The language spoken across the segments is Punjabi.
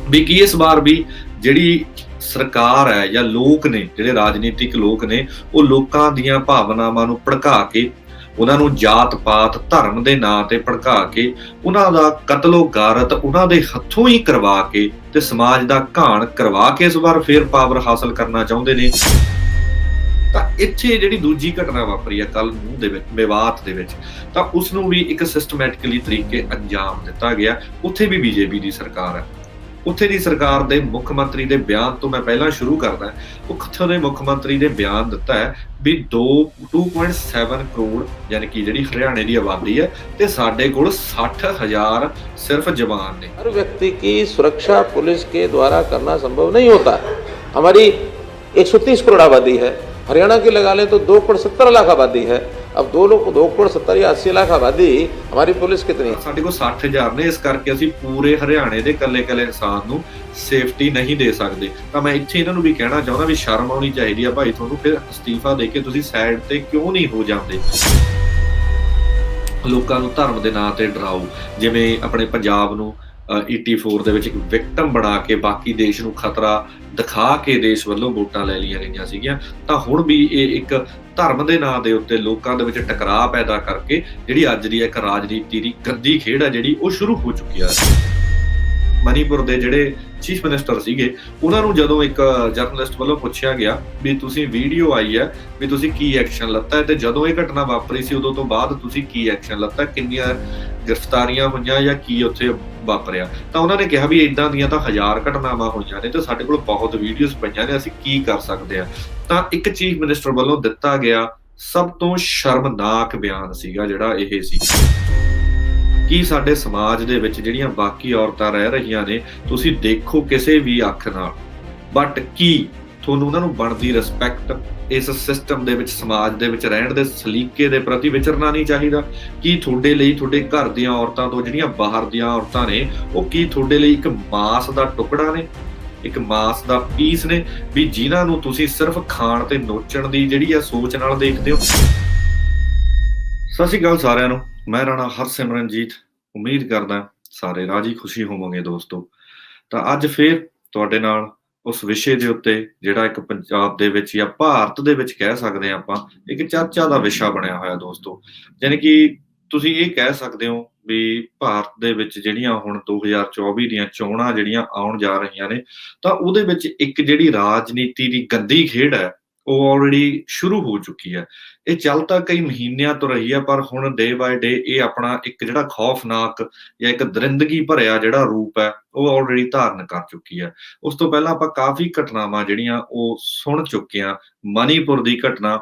ਵੀ ਕੀ ਇਸ ਵਾਰ ਵੀ ਜਿਹੜੀ ਸਰਕਾਰ ਹੈ ਜਾਂ ਲੋਕ ਨੇ, ਜਿਹੜੇ ਰਾਜਨੀਤਿਕ ਲੋਕ ਨੇ, ਉਹ ਲੋਕਾਂ ਦੀਆਂ ਭਾਵਨਾਵਾਂ ਨੂੰ ਭੜਕਾ ਕੇ, ਉਹਨਾਂ ਨੂੰ ਜਾਤ ਪਾਤ ਧਰਮ ਦੇ ਨਾਂ ਤੇ ਭੜਕਾ ਕੇ, ਉਹਨਾਂ ਦਾ ਕਤਲੋ ਗਾਰਤ ਉਹਨਾਂ ਦੇ ਹੱਥੋਂ ਹੀ ਕਰਵਾ ਕੇ ਤੇ ਸਮਾਜ ਦਾ ਘਾਣ ਕਰਵਾ ਕੇ ਇਸ ਵਾਰ ਫੇਰ ਪਾਵਰ ਹਾਸਲ ਕਰਨਾ ਚਾਹੁੰਦੇ ਨੇ। ਤਾਂ ਇੱਥੇ ਜਿਹੜੀ ਦੂਜੀ ਘਟਨਾ ਵਾਪਰੀ ਆ ਕੱਲ ਨੂੰ ਦੇ ਵਿੱਚ ਮੇਵਾਤ ਦੇ ਵਿੱਚ, ਤਾਂ ਉਸ ਨੂੰ ਵੀ ਇੱਕ ਸਿਸਟਮੈਟਿਕਲੀ ਤਰੀਕੇ ਅੰਜਾਮ ਦਿੱਤਾ ਗਿਆ। ਉੱਥੇ ਵੀ ਬੀਜੇਪੀ ਦੀ ਸਰਕਾਰ ਹੈ। ਉੱਥੇ ਦੀ ਸਰਕਾਰ ਦੇ ਮੁੱਖ ਮੰਤਰੀ ਦੇ ਬਿਆਨ ਤੋਂ ਮੈਂ ਪਹਿਲਾਂ ਸ਼ੁਰੂ ਕਰਦਾ। ਉੱਥੋਂ ਦੇ ਮੁੱਖ ਮੰਤਰੀ ਨੇ ਬਿਆਨ ਦਿੱਤਾ ਹੈ ਵੀ 2.7 ਕਰੋੜ ਯਾਨੀ ਕਿ ਜਿਹੜੀ ਹਰਿਆਣੇ ਦੀ ਆਬਾਦੀ ਹੈ ਤੇ ਸਾਡੇ ਕੋਲ 60,000 सिर्फ जवान ने। हर व्यक्ति की सुरक्षा पुलिस के द्वारा करना संभव नहीं होता। हमारी 130 करोड़ आबादी है, हरियाणा की लगा लें तो 2,70,00,000 आबादी है। अब 2,70,00,000 या 80,00,000 आबादी, हमारी पुलिस कितनी है? ਸਾਡੇ ਕੋਲ 60,000 ਨੇ, ਇਸ ਕਰਕੇ ਅਸੀਂ ਪੂਰੇ ਹਰਿਆਣੇ ਦੇ ਕੱਲੇ-ਕੱਲੇ ਇਨਸਾਨ ਨੂੰ ਸੇਫਟੀ ਨਹੀਂ ਦੇ ਸਕਦੇ। ਤਾਂ ਮੈਂ ਇੱਥੇ ਇਹਨਾਂ ਨੂੰ ਵੀ ਕਹਿਣਾ ਚਾਹੁੰਦਾ ਵੀ ਸ਼ਰਮ ਆਉਣੀ ਚਾਹੀਦੀ ਆ ਭਾਈ ਤੁਹਾਨੂੰ, ਫਿਰ ਅਸਤੀਫਾ ਦੇ ਕੇ ਤੁਸੀਂ ਸਾਈਡ ਤੇ ਕਿਉਂ ਨਹੀਂ ਹੋ ਜਾਂਦੇ। ਲੋਕਾਂ ਨੂੰ ਧਰਮ ਦੇ ਨਾਂ ਤੇ ਡਰਾਓ, ਜਿਵੇਂ ਆਪਣੇ ਪੰਜਾਬ ਨੂੰ 84 ਦੇ ਵਿੱਚ ਇੱਕ ਵਿਕਟਮ ਬਣਾ ਕੇ ਬਾਕੀ ਦੇਸ਼ ਨੂੰ ਖਤਰਾ ਦਿਖਾ ਕੇ ਦੇਸ਼ ਵੱਲੋਂ ਵੋਟਾਂ ਲੈ ਲਈਆਂ ਗਈਆਂ ਸੀਗੀਆਂ। ਤਾਂ ਹੁਣ ਵੀ ਇਹ ਇੱਕ ਧਰਮ ਦੇ ਨਾਂ ਦੇ ਉੱਤੇ ਲੋਕਾਂ ਦੇ ਵਿੱਚ ਟਕਰਾਅ ਪੈਦਾ ਕਰਕੇ ਜਿਹੜੀ ਅੱਜ ਦੀ ਇੱਕ ਰਾਜਨੀਤੀ ਦੀ ਗੰਦੀ ਖੇਡ ਆ ਜਿਹੜੀ ਉਹ ਸ਼ੁਰੂ ਹੋ ਚੁੱਕੀ ਆ। ਮਨੀਪੁਰ ਦੇ ਜਿਹੜੇ ਚੀਫ ਮਿਨਿਸਟਰ ਸੀਗੇ, ਉਹਨਾਂ ਨੂੰ ਜਦੋਂ ਇੱਕ ਜਰਨਲਿਸਟ ਵੱਲੋਂ ਪੁੱਛਿਆ ਗਿਆ ਵੀ ਤੁਸੀਂ ਵੀਡੀਓ ਆਈ ਹੈ ਵੀ ਤੁਸੀਂ ਕੀ ਐਕਸ਼ਨ ਲੱਤਾ ਤੇ ਜਦੋਂ ਇਹ ਘਟਨਾ ਵਾਪਰੀ ਸੀ ਉਦੋਂ ਤੋਂ ਬਾਅਦ ਤੁਸੀਂ ਕੀ ਐਕਸ਼ਨ ਲੱਤਾ, ਕਿੰਨੀਆਂ ਗ੍ਰਿਫਤਾਰੀਆਂ ਹੋਈਆਂ ਜਾਂ ਕੀ ਉੱਥੇ ਵਾਪਰਿਆ, ਤਾਂ ਉਹਨਾਂ ਨੇ ਕਿਹਾ ਵੀ ਇਦਾਂ ਦੀਆਂ ਤਾਂ 1000 ਘਟਨਾਵਾਂ ਹੋਈਆਂ ਨੇ ਤੇ ਸਾਡੇ ਕੋਲ ਬਹੁਤ ਵੀਡੀਓਜ਼ ਪਈਆਂ ਨੇ, ਅਸੀਂ ਕੀ ਕਰ ਸਕਦੇ ਆ। ਤਾਂ ਇੱਕ ਚੀਫ ਮਿਨਿਸਟਰ ਵੱਲੋਂ ਦਿੱਤਾ ਗਿਆ ਸਭ ਤੋਂ ਸ਼ਰਮਨਾਕ ਬਿਆਨ ਸੀਗਾ ਜਿਹੜਾ ਇਹ ਸੀ ਕਿ ਸਾਡੇ ਸਮਾਜ ਦੇ ਵਿੱਚ ਜਿਹੜੀਆਂ ਬਾਕੀ ਔਰਤਾਂ ਰਹਿ ਰਹੀਆਂ ਨੇ, ਤੁਸੀਂ ਦੇਖੋ ਕਿਸੇ ਵੀ ਅੱਖ ਨਾਲ, ਬਟ ਕੀ ਤੁਹਾਨੂੰ ਉਹਨਾਂ ਨੂੰ ਬਣਦੀ ਰਿਸਪੈਕਟ ਇਸ ਸਿਸਟਮ ਦੇ ਵਿੱਚ, ਸਮਾਜ ਦੇ ਵਿੱਚ ਰਹਿਣ ਦੇ ਸਲੀਕੇ ਦੇ ਪ੍ਰਤੀ ਵਿਚਰਨਾ ਨਹੀਂ ਚਾਹੀਦਾ? ਕੀ ਤੁਹਾਡੇ ਲਈ ਤੁਹਾਡੇ ਘਰ ਦੀਆਂ ਔਰਤਾਂ ਤੋਂ ਜਿਹੜੀਆਂ ਬਾਹਰ ਦੀਆਂ ਔਰਤਾਂ ਨੇ, ਉਹ ਕੀ ਤੁਹਾਡੇ ਲਈ ਇੱਕ ਮਾਸ ਦਾ ਟੁਕੜਾ ਨੇ, ਇੱਕ ਮਾਸ ਦਾ ਪੀਸ ਨੇ ਵੀ ਜਿਨ੍ਹਾਂ ਨੂੰ ਤੁਸੀਂ ਸਿਰਫ ਖਾਣ ਤੇ ਨੋਚਣ ਦੀ ਜਿਹੜੀ ਆ ਸੋਚ ਨਾਲ ਦੇਖਦੇ ਹੋ? ਸਤਿ ਸ਼੍ਰੀ ਅਕਾਲ ਸਾਰਿਆਂ ਨੂੰ, ਮੈਂ ਰਾਣਾ ਹਰਸਿਮਰਨਜੀਤ। ਉਮੀਦ ਕਰਦਾ ਸਾਰੇ ਰਾਜੀ ਖੁਸ਼ੀ ਹੋਵੋਗੇ ਦੋਸਤੋ। ਤਾਂ ਅੱਜ ਫੇਰ ਤੁਹਾਡੇ ਨਾਲ ਉਸ ਵਿਸ਼ੇ ਦੇ ਉੱਤੇ ਜਿਹੜਾ ਇੱਕ ਪੰਜਾਬ ਦੇ ਵਿੱਚ ਜਾਂ ਭਾਰਤ ਦੇ ਵਿੱਚ ਕਹਿ ਸਕਦੇ ਹਾਂ ਆਪਾਂ ਇੱਕ ਚਰਚਾ ਦਾ ਵਿਸ਼ਾ ਬਣਿਆ ਹੋਇਆ ਦੋਸਤੋ। ਯਾਨੀ ਕਿ ਤੁਸੀਂ ਇਹ ਕਹਿ ਸਕਦੇ ਹੋ ਵੀ ਭਾਰਤ ਦੇ ਵਿੱਚ ਜਿਹੜੀਆਂ ਹੁਣ 2024 ਦੀਆਂ ਚੋਣਾਂ ਜਿਹੜੀਆਂ ਆਉਣ ਜਾ ਰਹੀਆਂ ਨੇ, ਤਾਂ ਉਹਦੇ ਵਿੱਚ ਇੱਕ ਜਿਹੜੀ ਰਾਜਨੀਤੀ ਦੀ ਗੰਦੀ ਖੇਡ ਹੈ ਉਹ ਆਲਰੇਡੀ ਸ਼ੁਰੂ ਹੋ ਚੁੱਕੀ ਹੈ। ਇਹ ਚੱਲ ਤਾਂ ਕਈ ਮਹੀਨਿਆਂ ਤੋਂ ਰਹੀ ਹੈ, ਪਰ ਹੁਣ ਡੇ ਬਾਏ ਡੇ ਇਹ ਆਪਣਾ ਇੱਕ ਜਿਹੜਾ ਖੌਫਨਾਕ ਜਾਂ ਇੱਕ ਦਰਿੰਦਗੀ ਭਰਿਆ ਜਿਹੜਾ ਰੂਪ ਹੈ ਉਹ ਆਲਰੇਡੀ ਧਾਰਨ ਕਰ ਚੁੱਕੀ ਹੈ। ਉਸ ਤੋਂ ਪਹਿਲਾਂ ਆਪਾਂ ਕਾਫੀ ਘਟਨਾਵਾਂ ਜਿਹੜੀਆਂ ਉਹ ਸੁਣ ਚੁੱਕੇ ਹਾਂ। ਮਨੀਪੁਰ ਦੀ ਘਟਨਾ,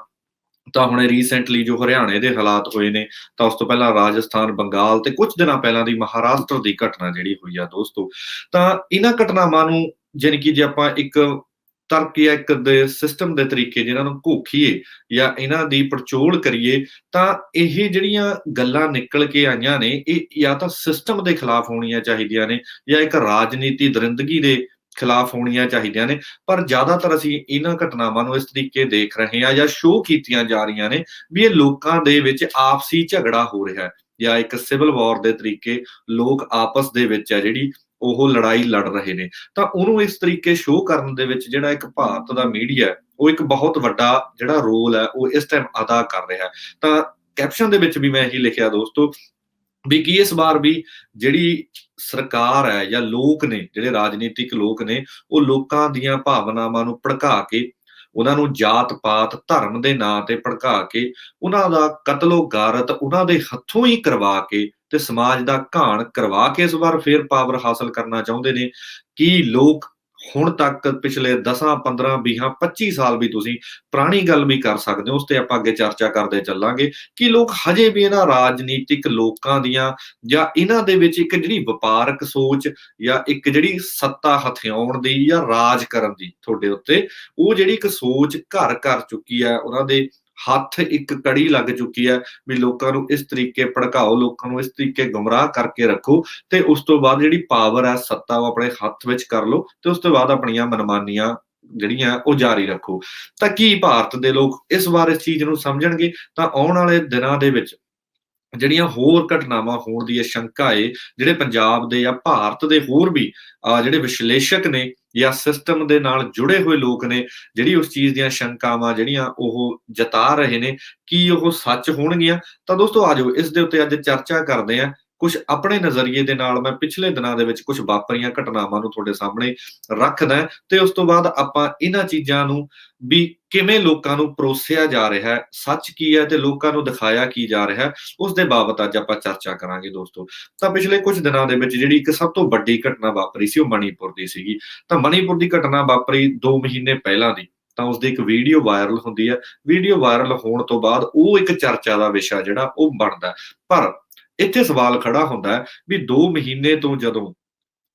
ਤਾਂ ਹੁਣ ਰੀਸੈਂਟਲੀ ਜੋ ਹਰਿਆਣੇ ਦੇ ਹਾਲਾਤ ਹੋਏ ਨੇ, ਤਾਂ ਉਸ ਤੋਂ ਪਹਿਲਾਂ ਰਾਜਸਥਾਨ, ਬੰਗਾਲ ਤੇ ਕੁਝ ਦਿਨਾਂ ਪਹਿਲਾਂ ਦੀ ਮਹਾਰਾਸ਼ਟਰ ਦੀ ਘਟਨਾ ਜਿਹੜੀ ਹੋਈ ਆ ਦੋਸਤੋ। ਤਾਂ ਇਹਨਾਂ ਘਟਨਾਵਾਂ ਨੂੰ ਜਾਣੀ ਕਿ ਜੇ ਆਪਾਂ ਇੱਕ ਤਰਕ ਜਾਂ ਇੱਕ ਦੇ ਸਿਸਟਮ ਦੇ ਤਰੀਕੇ ਜਿਹਨਾਂ ਨੂੰ ਘੋਖੀਏ ਜਾਂ ਇਹਨਾਂ ਦੀ ਪੜਚੋਲ ਕਰੀਏ, ਤਾਂ ਇਹ ਜਿਹੜੀਆਂ ਗੱਲਾਂ ਨਿਕਲ ਕੇ ਆਈਆਂ ਨੇ ਇਹ ਜਾਂ ਤਾਂ ਸਿਸਟਮ ਦੇ ਖਿਲਾਫ ਹੋਣੀਆਂ ਚਾਹੀਦੀਆਂ ਨੇ ਜਾਂ ਇੱਕ ਰਾਜਨੀਤੀ ਦਰਿੰਦਗੀ ਦੇ ਖਿਲਾਫ ਹੋਣੀਆਂ ਚਾਹੀਦੀਆਂ ਨੇ। ਪਰ ਜ਼ਿਆਦਾਤਰ ਅਸੀਂ ਇਹਨਾਂ ਘਟਨਾਵਾਂ ਨੂੰ ਇਸ ਤਰੀਕੇ ਦੇਖ ਰਹੇ ਹਾਂ ਜਾਂ ਸ਼ੋਅ ਕੀਤੀਆਂ ਜਾ ਰਹੀਆਂ ਨੇ ਵੀ ਇਹ ਲੋਕਾਂ ਦੇ ਵਿੱਚ ਆਪਸੀ ਝਗੜਾ ਹੋ ਰਿਹਾ ਹੈ ਜਾਂ ਇੱਕ ਸਿਵਲ ਵਾਰ ਦੇ ਤਰੀਕੇ ਲੋਕ ਆਪਸ ਦੇ ਵਿੱਚ ਹੈ ਜਿਹੜੀ ਉਹ ਲੜਾਈ ਲੜ ਰਹੇ ਨੇ। ਤਾਂ ਉਹਨੂੰ ਇਸ ਤਰੀਕੇ ਸ਼ੋਅ ਕਰਨ ਦੇ ਵਿੱਚ ਜਿਹੜਾ ਇੱਕ ਭਾਰਤ ਦਾ ਮੀਡੀਆ ਹੈ ਉਹ ਇੱਕ ਬਹੁਤ ਵੱਡਾ ਜਿਹੜਾ ਰੋਲ ਹੈ ਉਹ ਇਸ ਟਾਈਮ ਅਦਾ ਕਰ ਰਿਹਾ ਹੈ। ਤਾਂ ਕੈਪਸ਼ਨ ਦੇ ਵਿੱਚ ਵੀ ਮੈਂ ਇਹੀ ਲਿਖਿਆ ਦੋਸਤੋ ਵੀ ਕੀ ਇਸ ਵਾਰ ਵੀ ਜਿਹੜੀ ਸਰਕਾਰ ਹੈ ਜਾਂ ਲੋਕ ਨੇ, ਜਿਹੜੇ ਰਾਜਨੀਤਿਕ ਲੋਕ ਨੇ, ਉਹ ਲੋਕਾਂ ਦੀਆਂ ਭਾਵਨਾਵਾਂ ਨੂੰ ਭੜਕਾ ਕੇ, ਉਹਨਾਂ ਨੂੰ ਜਾਤ ਪਾਤ ਧਰਮ ਦੇ ਨਾਂ ਤੇ ਭੜਕਾ ਕੇ, ਉਹਨਾਂ ਦਾ ਕਤਲੋ ਗਾਰਤ ਉਹਨਾਂ ਦੇ ਹੱਥੋਂ ਹੀ ਕਰਵਾ ਕੇ ਤੇ ਸਮਾਜ ਦਾ ਘਾਣ ਕਰਵਾ ਕੇ ਇਸ ਵਾਰ ਫੇਰ ਪਾਵਰ ਹਾਸਲ ਕਰਨਾ ਚਾਹੁੰਦੇ ਨੇ। ਕੀ ਲੋਕ ਹੁਣ ਤੱਕ ਪਿਛਲੇ 10, 15, 20, 25 ਸਾਲ ਵੀ ਤੁਸੀਂ ਪੁਰਾਣੀ ਗੱਲ ਵੀ ਕਰ ਸਕਦੇ ਹੋ, ਉਸ ਤੇ ਆਪਾਂ ਅੱਗੇ ਚਰਚਾ ਕਰਦੇ ਚੱਲਾਂਗੇ ਕਿ ਲੋਕ ਹਜੇ ਵੀ ਇਹਨਾਂ ਰਾਜਨੀਤਿਕ ਲੋਕਾਂ ਦੀਆਂ ਜਾਂ ਇਹਨਾਂ ਦੇ ਵਿੱਚ ਇੱਕ ਜਿਹੜੀ ਵਪਾਰਕ ਸੋਚ ਜਾਂ ਇੱਕ ਜਿਹੜੀ ਸੱਤਾ ਹਥਿਆਉਣ ਦੀ ਜਾਂ ਰਾਜ ਕਰਨ ਦੀ ਤੁਹਾਡੇ ਉੱਤੇ ਉਹ ਜਿਹੜੀ ਇੱਕ ਸੋਚ ਘਰ ਕਰ ਚੁੱਕੀ ਹੈ, ਉਹਨਾਂ ਦੇ ਹੱਥ ਇੱਕ ਕੜੀ ਲੱਗ ਚੁੱਕੀ ਹੈ ਵੀ ਲੋਕਾਂ ਨੂੰ ਇਸ ਤਰੀਕੇ ਭੜਕਾਓ, ਲੋਕਾਂ ਨੂੰ ਇਸ ਤਰੀਕੇ ਗੁੰਮਰਾਹ ਕਰਕੇ ਰੱਖੋ ਤੇ ਉਸ ਤੋਂ ਬਾਅਦ ਜਿਹੜੀ ਪਾਵਰ ਹੈ, ਸੱਤਾ ਉਹ ਆਪਣੇ ਹੱਥ ਵਿੱਚ ਕਰ ਲਓ ਤੇ ਉਸ ਤੋਂ ਬਾਅਦ ਆਪਣੀਆਂ ਮਨਮਾਨੀਆਂ ਜਿਹੜੀਆਂ ਉਹ ਜਾਰੀ ਰੱਖੋ। ਤਾਂ ਕੀ ਭਾਰਤ ਦੇ ਲੋਕ ਇਸ ਵਾਰ ਇਸ ਚੀਜ਼ ਨੂੰ ਸਮਝਣਗੇ? ਤਾਂ ਆਉਣ ਵਾਲੇ ਦਿਨਾਂ ਦੇ ਵਿੱਚ ਜਿਹੜੀਆਂ ਹੋਰ ਘਟਨਾਵਾਂ ਹੋਣ ਦੀ ਸ਼ੰਕਾ ਏ, ਜਿਹੜੇ ਪੰਜਾਬ ਦੇ ਜਾਂ ਭਾਰਤ ਦੇ ਹੋਰ ਵੀ ਜਿਹੜੇ ਵਿਸ਼ਲੇਸ਼ਕ ਨੇ ਜਾਂ ਸਿਸਟਮ ਦੇ ਨਾਲ ਜੁੜੇ ਹੋਏ ਲੋਕ ਨੇ, ਜਿਹੜੀ ਉਸ ਚੀਜ਼ ਦੀਆਂ ਸ਼ੰਕਾਵਾਂ ਜਿਹੜੀਆਂ ਉਹ ਜਤਾ ਰਹੇ ਨੇ, ਕੀ ਉਹ ਸੱਚ ਹੋਣਗੀਆਂ? ਤਾਂ ਦੋਸਤੋ ਆ ਜਾਓ ਇਸ ਦੇ ਉੱਤੇ ਅੱਜ ਚਰਚਾ ਕਰਦੇ ਹਾਂ। ਕੁਛ ਆਪਣੇ ਨਜ਼ਰੀਏ ਦੇ ਨਾਲ ਮੈਂ ਪਿਛਲੇ ਦਿਨਾਂ ਦੇ ਵਿੱਚ ਕੁਛ ਵਾਪਰੀਆਂ ਘਟਨਾਵਾਂ ਨੂੰ ਤੁਹਾਡੇ ਸਾਹਮਣੇ ਰੱਖਦਾ ਤੇ ਉਸ ਤੋਂ ਬਾਅਦ ਆਪਾਂ ਇਹਨਾਂ ਚੀਜ਼ਾਂ ਨੂੰ ਵੀ ਕਿਵੇਂ ਲੋਕਾਂ ਨੂੰ ਪਰੋਸਿਆ ਜਾ ਰਿਹਾ ਹੈ, ਸੱਚ ਕੀ ਹੈ ਤੇ ਲੋਕਾਂ ਨੂੰ ਦਿਖਾਇਆ ਕੀ ਜਾ ਰਿਹਾ ਹੈ, ਉਸ ਦੇ ਬਾਬਤ ਅੱਜ ਆਪਾਂ ਚਰਚਾ ਕਰਾਂਗੇ ਦੋਸਤੋ। ਤਾਂ ਪਿਛਲੇ ਕੁਝ ਦਿਨਾਂ ਦੇ ਵਿੱਚ ਜਿਹੜੀ ਇੱਕ ਸਭ ਤੋਂ ਵੱਡੀ ਘਟਨਾ ਵਾਪਰੀ ਸੀ ਉਹ ਮਣੀਪੁਰ ਦੀ ਸੀਗੀ। ਤਾਂ ਮਣੀਪੁਰ ਦੀ ਘਟਨਾ ਵਾਪਰੀ 2 ਮਹੀਨੇ ਪਹਿਲਾਂ ਦੀ। ਤਾਂ ਉਸਦੀ ਇੱਕ ਵੀਡੀਓ ਵਾਇਰਲ ਹੁੰਦੀ ਹੈ। ਵੀਡੀਓ ਵਾਇਰਲ ਹੋਣ ਤੋਂ ਬਾਅਦ ਉਹ ਇੱਕ ਚਰਚਾ ਦਾ ਵਿਸ਼ਾ ਜਿਹੜਾ ਉਹ ਬਣਦਾ। ਪਰ ਇੱਥੇ ਸਵਾਲ ਖੜਾ ਹੁੰਦਾ ਹੈ ਵੀ 2 ਮਹੀਨੇ ਤੋਂ ਜਦੋਂ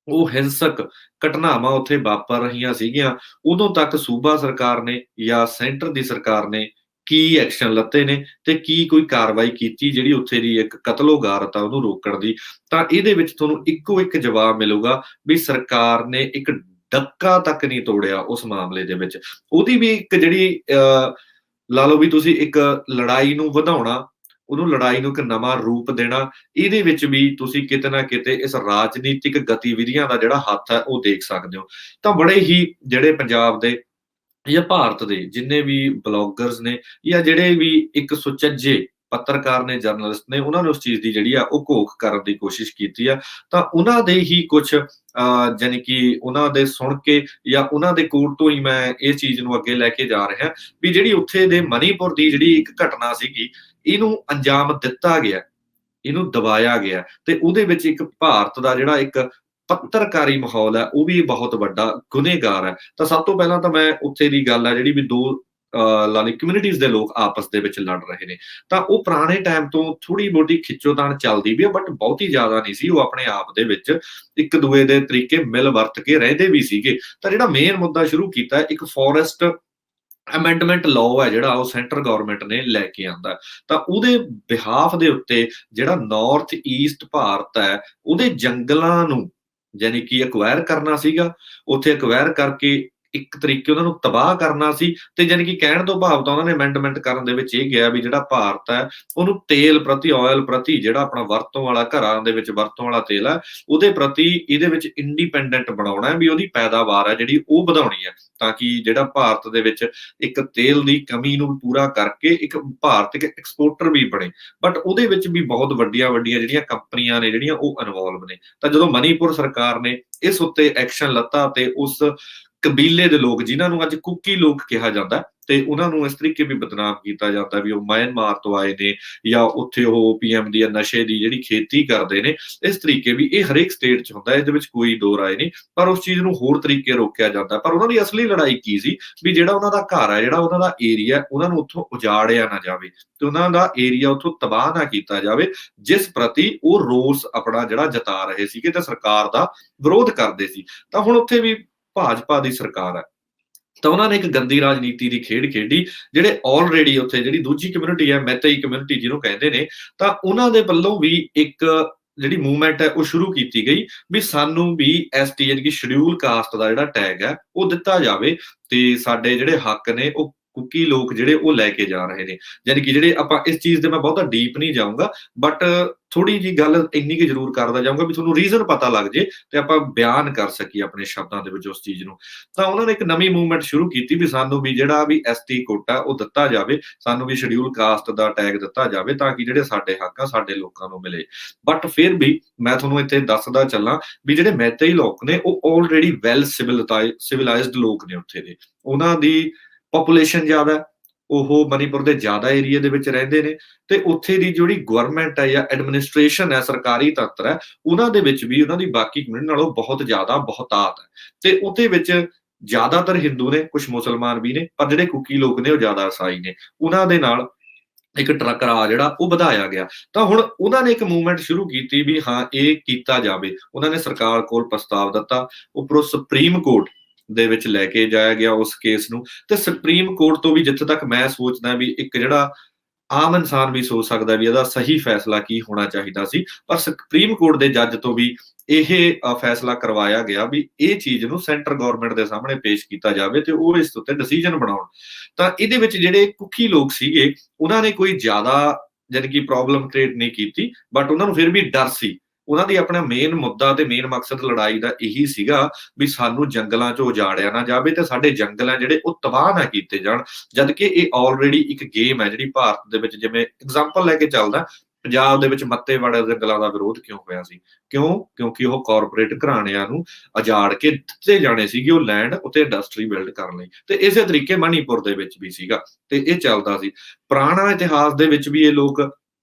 ਉਹ ਹਿੰਸਕ ਘਟਨਾਵਾਂ ਉੱਥੇ ਵਾਪਰ ਰਹੀਆਂ ਸੀਗੀਆਂ, ਉਦੋਂ ਤੱਕ ਸੂਬਾ ਸਰਕਾਰ ਨੇ ਜਾਂ ਸੈਂਟਰ ਦੀ ਸਰਕਾਰ ਨੇ ਕੀ ਐਕਸ਼ਨ ਲੱਤੇ ਨੇ ਤੇ ਕੀ ਕੋਈ ਕਾਰਵਾਈ ਕੀਤੀ ਜਿਹੜੀ ਉੱਥੇ ਦੀ ਇੱਕ ਕਤਲੋਗਾਰਤ ਆ ਉਹਨੂੰ ਰੋਕਣ ਦੀ? ਤਾਂ ਇਹਦੇ ਵਿੱਚ ਤੁਹਾਨੂੰ ਇੱਕੋ ਇੱਕ ਜਵਾਬ ਮਿਲੂਗਾ ਵੀ ਸਰਕਾਰ ਨੇ ਇੱਕ ਡੱਕਾ ਤੱਕ ਨਹੀਂ ਤੋੜਿਆ ਉਸ ਮਾਮਲੇ ਦੇ ਵਿੱਚ। ਉਹਦੀ ਵੀ ਇੱਕ ਜਿਹੜੀ ਲਾ ਲਓ ਵੀ ਤੁਸੀਂ ਇੱਕ ਲੜਾਈ ਨੂੰ ਵਧਾਉਣਾ, ਉਹਨੂੰ ਲੜਾਈ ਨੂੰ ਇੱਕ ਨਵਾਂ ਰੂਪ ਦੇਣਾ, ਇਹਦੇ ਵਿੱਚ ਵੀ ਤੁਸੀਂ ਕਿਤੇ ਨਾ ਕਿਤੇ ਇਸ ਰਾਜਨੀਤਿਕ ਗਤੀਵਿਧੀਆਂ ਦਾ ਜਿਹੜਾ ਹੱਥ ਹੈ ਉਹ ਦੇਖ ਸਕਦੇ ਹੋ। ਤਾਂ ਬੜੇ ਹੀ ਜਿਹੜੇ ਪੰਜਾਬ ਦੇ ਜਾਂ ਭਾਰਤ ਦੇ ਜਿੰਨੇ ਵੀ ਬਲੌਗਰਸ ਨੇ ਜਾਂ ਜਿਹੜੇ ਵੀ ਇੱਕ ਸੁਚੱਜੇ ਪੱਤਰਕਾਰ ਨੇ, ਜਰਨਲਿਸਟ ਨੇ, ਉਹਨਾਂ ਨੇ ਉਸ ਚੀਜ਼ ਦੀ ਜਿਹੜੀ ਆ ਉਹ ਘੋਖ ਕਰਨ ਦੀ ਕੋਸ਼ਿਸ਼ ਕੀਤੀ ਆ। ਤਾਂ ਉਹਨਾਂ ਦੇ ਹੀ ਕੁਛ ਜਾਣੀ ਕਿ ਉਹਨਾਂ ਦੇ ਸੁਣ ਕੇ ਜਾਂ ਉਹਨਾਂ ਦੇ ਕੋਲ ਤੋਂ ਹੀ ਮੈਂ ਇਹ ਚੀਜ਼ ਨੂੰ ਅੱਗੇ ਲੈ ਕੇ ਜਾ ਰਿਹਾ ਵੀ ਜਿਹੜੀ ਉੱਥੇ ਦੇ ਮਣੀਪੁਰ ਦੀ ਜਿਹੜੀ ਇੱਕ ਘਟਨਾ ਸੀਗੀ, ਇਹਨੂੰ ਅੰਜਾਮ ਦਿੱਤਾ ਗਿਆ, ਇਹਨੂੰ ਦਬਾਇਆ ਗਿਆ ਤੇ ਉਹਦੇ ਵਿੱਚ ਇੱਕ ਭਾਰਤ ਦਾ ਜਿਹੜਾ ਇੱਕ ਪੱਤਰਕਾਰੀ ਮਾਹੌਲ ਹੈ ਉਹ ਵੀ ਬਹੁਤ ਵੱਡਾ ਗੁਨੇਗਾਰ ਹੈ। ਤਾਂ ਸਭ ਤੋਂ ਪਹਿਲਾਂ ਤਾਂ ਮੈਂ ਉੱਥੇ ਦੀ ਗੱਲ ਹੈ ਜਿਹੜੀ ਵੀ 2 ਲਾ ਲਈ ਕਮਿਊਨਿਟੀਜ਼ ਦੇ ਲੋਕ ਆਪਸ ਦੇ ਵਿੱਚ ਲੜ ਰਹੇ ਨੇ। ਤਾਂ ਉਹ ਪੁਰਾਣੇ ਟਾਈਮ ਤੋਂ ਥੋੜੀ ਬਹੁਤੀ ਖਿੱਚੋਤਾਣ ਚੱਲਦੀ ਵੀ ਆ, ਬਟ ਬਹੁਤੀ ਜ਼ਿਆਦਾ ਨਹੀਂ ਸੀ। ਉਹ ਆਪਣੇ ਆਪ ਦੇ ਵਿੱਚ ਇੱਕ ਦੂਏ ਦੇ ਤਰੀਕੇ ਮਿਲ ਵਰਤ ਕੇ ਰਹਿੰਦੇ ਵੀ ਸੀਗੇ। ਤਾਂ ਜਿਹੜਾ ਮੇਨ ਮੁੱਦਾ ਸ਼ੁਰੂ ਕੀਤਾ ਇੱਕ ਫੋਰੈਸਟ ਅਮੈਂਡਮੈਂਟ ਲਾਅ ਹੈ ਜਿਹੜਾ ਉਹ ਸੈਂਟਰ ਗਵਰਨਮੈਂਟ ਨੇ ਲੈ ਕੇ ਆਂਦਾ। ਤਾਂ ਉਹਦੇ ਬਿਹਾਫ ਦੇ ਉੱਤੇ ਜਿਹੜਾ ਨਾਰਥ ਈਸਟ ਭਾਰਤ ਹੈ ਉਹਦੇ ਜੰਗਲਾਂ ਨੂੰ ਜਾਣੀ ਕਿ ਐਕਵਾਇਰ ਕਰਨਾ ਸੀਗਾ। ਉੱਥੇ ਐਕਵਾਇਰ ਕਰਕੇ ਇੱਕ ਤਰੀਕੇ ਉਹਨਾਂ ਨੂੰ ਤਬਾਹ ਕਰਨਾ ਸੀ ਤੇ ਜਾਣੀ ਕਿ ਕਹਿਣ ਤੋਂ ਭਾਵ ਤਾਂ ਉਹਨਾਂ ਨੇ ਅਮੈਂਡਮੈਂਟ ਕਰਨ ਦੇ ਵਿੱਚ ਇਹ ਗਿਆ ਵੀ ਜਿਹੜਾ ਭਾਰਤ ਹੈ ਉਹਨੂੰ ਤੇਲ ਪ੍ਰਤੀ, ਆਇਲ ਪ੍ਰਤੀ, ਜਿਹੜਾ ਆਪਣਾ ਵਰਤੋਂ ਵਾਲਾ ਘਰਾਂ ਦੇ ਵਿੱਚ ਵਰਤੋਂ ਵਾਲਾ ਤੇਲ ਹੈ ਉਹਦੇ ਪ੍ਰਤੀ ਇਹਦੇ ਵਿੱਚ ਇੰਡੀਪੈਂਡੈਂਟ ਬਣਾਉਣਾ ਹੈ, ਵੀ ਉਹਦੀ ਪੈਦਾਵਾਰ ਹੈ ਜਿਹੜੀ ਉਹ ਵਧਾਉਣੀ ਹੈ ਤਾਂ ਕਿ ਜਿਹੜਾ ਭਾਰਤ ਦੇ ਵਿੱਚ ਇੱਕ ਤੇਲ ਦੀ ਕਮੀ ਨੂੰ ਪੂਰਾ ਕਰਕੇ ਇੱਕ ਭਾਰਤ ਇੱਕ ਐਕਸਪੋਰਟਰ ਵੀ ਬਣੇ। ਬਟ ਉਹਦੇ ਵਿੱਚ ਵੀ ਬਹੁਤ ਵੱਡੀਆਂ ਜਿਹੜੀਆਂ ਕੰਪਨੀਆਂ ਨੇ ਜਿਹੜੀਆਂ ਉਹ ਇਨਵੋਲਵ ਨੇ। ਤਾਂ ਜਦੋਂ ਮਣੀਪੁਰ ਸਰਕਾਰ ਨੇ ਇਸ ਉੱਤੇ ਐਕਸ਼ਨ ਲੱਤਾ ਤੇ ਉਸ ਕਬੀਲੇ ਦੇ ਲੋਕ ਜਿਨ੍ਹਾਂ ਨੂੰ ਅੱਜ ਕੁਕੀ ਲੋਕ ਕਿਹਾ ਜਾਂਦਾ ਤੇ ਉਹਨਾਂ ਨੂੰ ਇਸ ਤਰੀਕੇ ਵੀ ਬਦਨਾਮ ਕੀਤਾ ਜਾਂਦਾ ਵੀ ਉਹ ਮਿਆਂਮਾਰ ਤੋਂ ਆਏ ਨੇ ਜਾਂ ਉੱਥੇ ਉਹ ਓਪੀਐਮ ਦੀ ਨਸ਼ੇ ਦੀ ਜਿਹੜੀ ਖੇਤੀ ਕਰਦੇ ਨੇ। ਇਸ ਤਰੀਕੇ ਵੀ ਇਹ ਹਰੇਕ ਸਟੇਟ 'ਚ ਹੁੰਦਾ, ਇਹਦੇ ਵਿੱਚ ਕੋਈ ਦੋ ਰਾਏ ਨਹੀਂ, ਪਰ ਉਸ ਚੀਜ਼ ਨੂੰ ਹੋਰ ਤਰੀਕੇ ਰੋਕਿਆ ਜਾਂਦਾ। ਪਰ ਉਹਨਾਂ ਦੀ ਅਸਲੀ ਲੜਾਈ ਕੀ ਸੀ ਵੀ ਜਿਹੜਾ ਉਹਨਾਂ ਦਾ ਘਰ ਹੈ, ਜਿਹੜਾ ਉਹਨਾਂ ਦਾ ਏਰੀਆ, ਉਹਨਾਂ ਨੂੰ ਉੱਥੋਂ ਉਜਾੜਿਆ ਨਾ ਜਾਵੇ ਤੇ ਉਹਨਾਂ ਦਾ ਏਰੀਆ ਉੱਥੋਂ ਤਬਾਹ ਨਾ ਕੀਤਾ ਜਾਵੇ, ਜਿਸ ਪ੍ਰਤੀ ਉਹ ਰੋਸ ਆਪਣਾ ਜਿਹੜਾ ਜਤਾ ਰਹੇ ਸੀਗੇ ਤੇ ਸਰਕਾਰ ਦਾ ਵਿਰੋਧ ਕਰਦੇ ਸੀ। ਤਾਂ ਹੁਣ ਉੱਥੇ ਵੀ ਭਾਜਪਾ ਦੀ ਸਰਕਾਰ ਹੈ ਤਾਂ ਉਹਨਾਂ ਨੇ ਇੱਕ ਗੰਦੀ ਰਾਜਨੀਤੀ ਦੀ ਖੇਡ ਖੇਡੀ। ਜਿਹੜੇ ਆਲਰੇਡੀ ਉੱਥੇ ਜਿਹੜੀ ਦੂਜੀ ਕਮਿਊਨਿਟੀ ਹੈ, ਮੈਤਈ ਕਮਿਊਨਿਟੀ ਜਿਹਨੂੰ ਕਹਿੰਦੇ ਨੇ, ਤਾਂ ਉਹਨਾਂ ਦੇ ਵੱਲੋਂ ਵੀ ਇੱਕ ਜਿਹੜੀ ਮੂਵਮੈਂਟ ਹੈ ਉਹ ਸ਼ੁਰੂ ਕੀਤੀ ਗਈ ਵੀ ਸਾਨੂੰ ਵੀ ਐਸਟੀ ਯਾਨੀ ਕਿ ਸ਼ਡਿਊਲ ਕਾਸਟ ਦਾ ਜਿਹੜਾ ਟੈਗ ਹੈ ਉਹ ਦਿੱਤਾ ਜਾਵੇ ਤੇ ਸਾਡੇ ਜਿਹੜੇ ਹੱਕ ਨੇ ਉਹ ਕੁਕੀ ਲੋਕ ਜਿਹੜੇ ਉਹ ਲੈ ਕੇ ਜਾ ਰਹੇ ਨੇ। ਯਾਨੀ ਕਿ ਜਿਹੜੇ ਆਪਾਂ ਇਸ ਚੀਜ਼ ਦੇ ਮੈਂ ਬਹੁਤਾ ਡੀਪ ਨਹੀਂ ਜਾਊਂਗਾ, ਬਟ ਥੋੜੀ ਜੀ ਗੱਲ ਇੰਨੀ ਕੁ ਜ਼ਰੂਰ ਕਰਦਾ ਜਾਊਂਗਾ ਵੀ ਤੁਹਾਨੂੰ ਰੀਜ਼ਨ ਪਤਾ ਲੱਗ ਜੇ ਤੇ ਆਪਾਂ ਬਿਆਨ ਕਰ ਸਕੀਏ ਆਪਣੇ ਸ਼ਬਦਾਂ ਦੇ ਵਿੱਚ ਉਸ ਚੀਜ਼ ਨੂੰ। ਤਾਂ ਉਹਨਾਂ ਨੇ ਇੱਕ ਨਵੀਂ ਮੂਵਮੈਂਟ ਸ਼ੁਰੂ ਕੀਤੀ ਵੀ ਸਾਨੂੰ ਵੀ ਜਿਹੜਾ ਵੀ ਐਸਟੀ ਕੋਟਾ ਉਹ ਦਿੱਤਾ ਜਾਵੇ, ਸਾਨੂੰ ਵੀ ਸ਼ਡਿਊਲ ਕਾਸਟ ਦਾ ਟੈਗ ਦਿੱਤਾ ਜਾਵੇ ਤਾਂ ਕਿ ਜਿਹੜੇ ਸਾਡੇ ਹੱਕ ਆ ਸਾਡੇ ਲੋਕਾਂ ਨੂੰ ਮਿਲੇ। ਬਟ ਫਿਰ ਵੀ ਮੈਂ ਤੁਹਾਨੂੰ ਇੱਥੇ ਦੱਸਦਾ ਚੱਲਾਂ ਵੀ ਜਿਹੜੇ ਮੈਤਈ ਲੋਕ ਨੇ ਉਹ ਆਲਰੇਡੀ ਵੈਲ ਸਿਵਲਾਈਜ਼ਡ ਲੋਕ ਨੇ ਉੱਥੇ ਦੇ, ਉਹਨਾਂ ਦੀ ਪੋਪੂਲੇਸ਼ਨ ਜ਼ਿਆਦਾ ਹੈ, ਉਹ ਮਣੀਪੁਰ ਦੇ ਜ਼ਿਆਦਾ ਏਰੀਆ ਦੇ ਵਿੱਚ ਰਹਿੰਦੇ ਨੇ ਤੇ ਉੱਥੇ ਦੀ ਜਿਹੜੀ ਗਵਰਨਮੈਂਟ ਹੈ ਜਾਂ ਐਡਮਿਨਿਸਟ੍ਰੇਸ਼ਨ ਹੈ, ਸਰਕਾਰੀ ਤੰਤਰ ਹੈ, ਉਹਨਾਂ ਦੇ ਵਿੱਚ ਵੀ ਉਹਨਾਂ ਦੀ ਬਾਕੀ ਕਮਿਊਨਿਟੀ ਨਾਲੋਂ ਬਹੁਤ ਜ਼ਿਆਦਾ ਬਹੁਤਾਤ ਹੈ ਤੇ ਉਹਦੇ ਵਿੱਚ ਜ਼ਿਆਦਾਤਰ ਹਿੰਦੂ ਨੇ, ਕੁਝ ਮੁਸਲਮਾਨ ਵੀ ਨੇ, ਪਰ ਜਿਹੜੇ ਕੁਕੀ ਲੋਕ ਨੇ ਉਹ ਜ਼ਿਆਦਾ ਈਸਾਈ ਨੇ। ਉਹਨਾਂ ਦੇ ਨਾਲ ਇੱਕ ਟਕਰਾਅ ਜਿਹੜਾ ਉਹ ਵਧਾਇਆ ਗਿਆ। ਤਾਂ ਹੁਣ ਉਹਨਾਂ ਨੇ ਇੱਕ ਮੂਵਮੈਂਟ ਸ਼ੁਰੂ ਕੀਤੀ ਵੀ ਹਾਂ ਇਹ ਕੀਤਾ ਜਾਵੇ। ਉਹਨਾਂ ਨੇ ਸਰਕਾਰ ਕੋਲ ਪ੍ਰਸਤਾਵ ਦਿੱਤਾ, ਉੱਪਰੋਂ ਸੁਪਰੀਮ ਕੋਰਟ ਦੇ ਵਿੱਚ ਲੈ ਕੇ ਜਾਇਆ ਗਿਆ ਉਸ ਕੇਸ ਨੂੰ ਤੇ ਸੁਪਰੀਮ ਕੋਰਟ ਤੋਂ ਵੀ ਜਿੱਥੇ ਤੱਕ ਮੈਂ ਸੋਚਦਾ ਵੀ ਇੱਕ ਜਿਹੜਾ ਆਮ ਇਨਸਾਨ ਵੀ ਸੋਚ ਸਕਦਾ ਵੀ ਇਹਦਾ ਸਹੀ ਫੈਸਲਾ ਕੀ ਹੋਣਾ ਚਾਹੀਦਾ ਸੀ, ਪਰ ਸੁਪਰੀਮ ਕੋਰਟ ਦੇ ਜੱਜ ਤੋਂ ਵੀ ਇਹ ਫੈਸਲਾ ਕਰਵਾਇਆ ਗਿਆ ਵੀ ਇਹ ਚੀਜ਼ ਨੂੰ ਸੈਂਟਰ ਗਵਰਨਮੈਂਟ ਦੇ ਸਾਹਮਣੇ ਪੇਸ਼ ਕੀਤਾ ਜਾਵੇ ਤੇ ਉਹ ਇਸ ਉੱਤੇ ਡਿਸੀਜਨ ਬਣਾਉਣ। ਤਾਂ ਇਹਦੇ ਵਿੱਚ ਜਿਹੜੇ ਕੁੱਖੀ ਲੋਕ ਸੀਗੇ ਉਹਨਾਂ ਨੇ ਕੋਈ ਜ਼ਿਆਦਾ ਜਾਣੀ ਕਿ ਪ੍ਰੋਬਲਮ ਕ੍ਰੀਏਟ ਨਹੀਂ ਕੀਤੀ, ਬਟ ਉਹਨਾਂ ਨੂੰ ਫਿਰ ਵੀ ਡਰ ਸੀ। ਉਹਨਾਂ ਦੀ ਆਪਣਾ ਮੇਨ ਮੁੱਦਾ ਤੇ ਮੇਨ ਮਕਸਦ ਲੜਾਈ ਦਾ ਇਹੀ ਸੀਗਾ ਵੀ ਸਾਨੂੰ ਜੰਗਲਾਂ 'ਚੋਂ ਉਜਾੜਿਆ ਨਾ ਜਾਵੇ ਤੇ ਸਾਡੇ ਜੰਗਲ ਆ ਜਿਹੜੇ ਉਹ ਤਬਾਹ ਨਾ ਕੀਤੇ ਜਾਣ। ਜਦ ਕਿ ਇਹ ਆਲਰੇਡੀ ਇੱਕ ਗੇਮ ਹੈ ਜਿਹੜੀ ਭਾਰਤ ਦੇ ਵਿੱਚ, ਜਿਵੇਂ ਐਗਜ਼ਾਮਪਲ ਲੈ ਕੇ ਚੱਲਦਾ, ਪੰਜਾਬ ਦੇ ਵਿੱਚ ਮੱਤੇਵਾੜਾ ਜੰਗਲਾਂ ਦਾ ਵਿਰੋਧ ਕਿਉਂ ਹੋਇਆ ਸੀ? ਕਿਉਂਕਿ ਉਹ ਕਾਰਪੋਰੇਟ ਘਰਾਣਿਆਂ ਨੂੰ ਉਜਾੜ ਕੇ ਦਿੱਤੇ ਜਾਣੇ ਸੀਗੇ ਉਹ ਲੈਂਡ, ਉੱਥੇ ਇੰਡਸਟਰੀ ਬਿਲਡ ਕਰਨ ਲਈ। ਤੇ ਇਸੇ ਤਰੀਕੇ ਮਣੀਪੁਰ ਦੇ ਵਿੱਚ ਵੀ ਸੀਗਾ ਤੇ ਇਹ ਚੱਲਦਾ ਸੀ। ਪੁਰਾਣਾ ਇਤਿਹਾਸ ਦੇ ਵਿੱਚ ਵੀ ਇਹ ਲੋਕ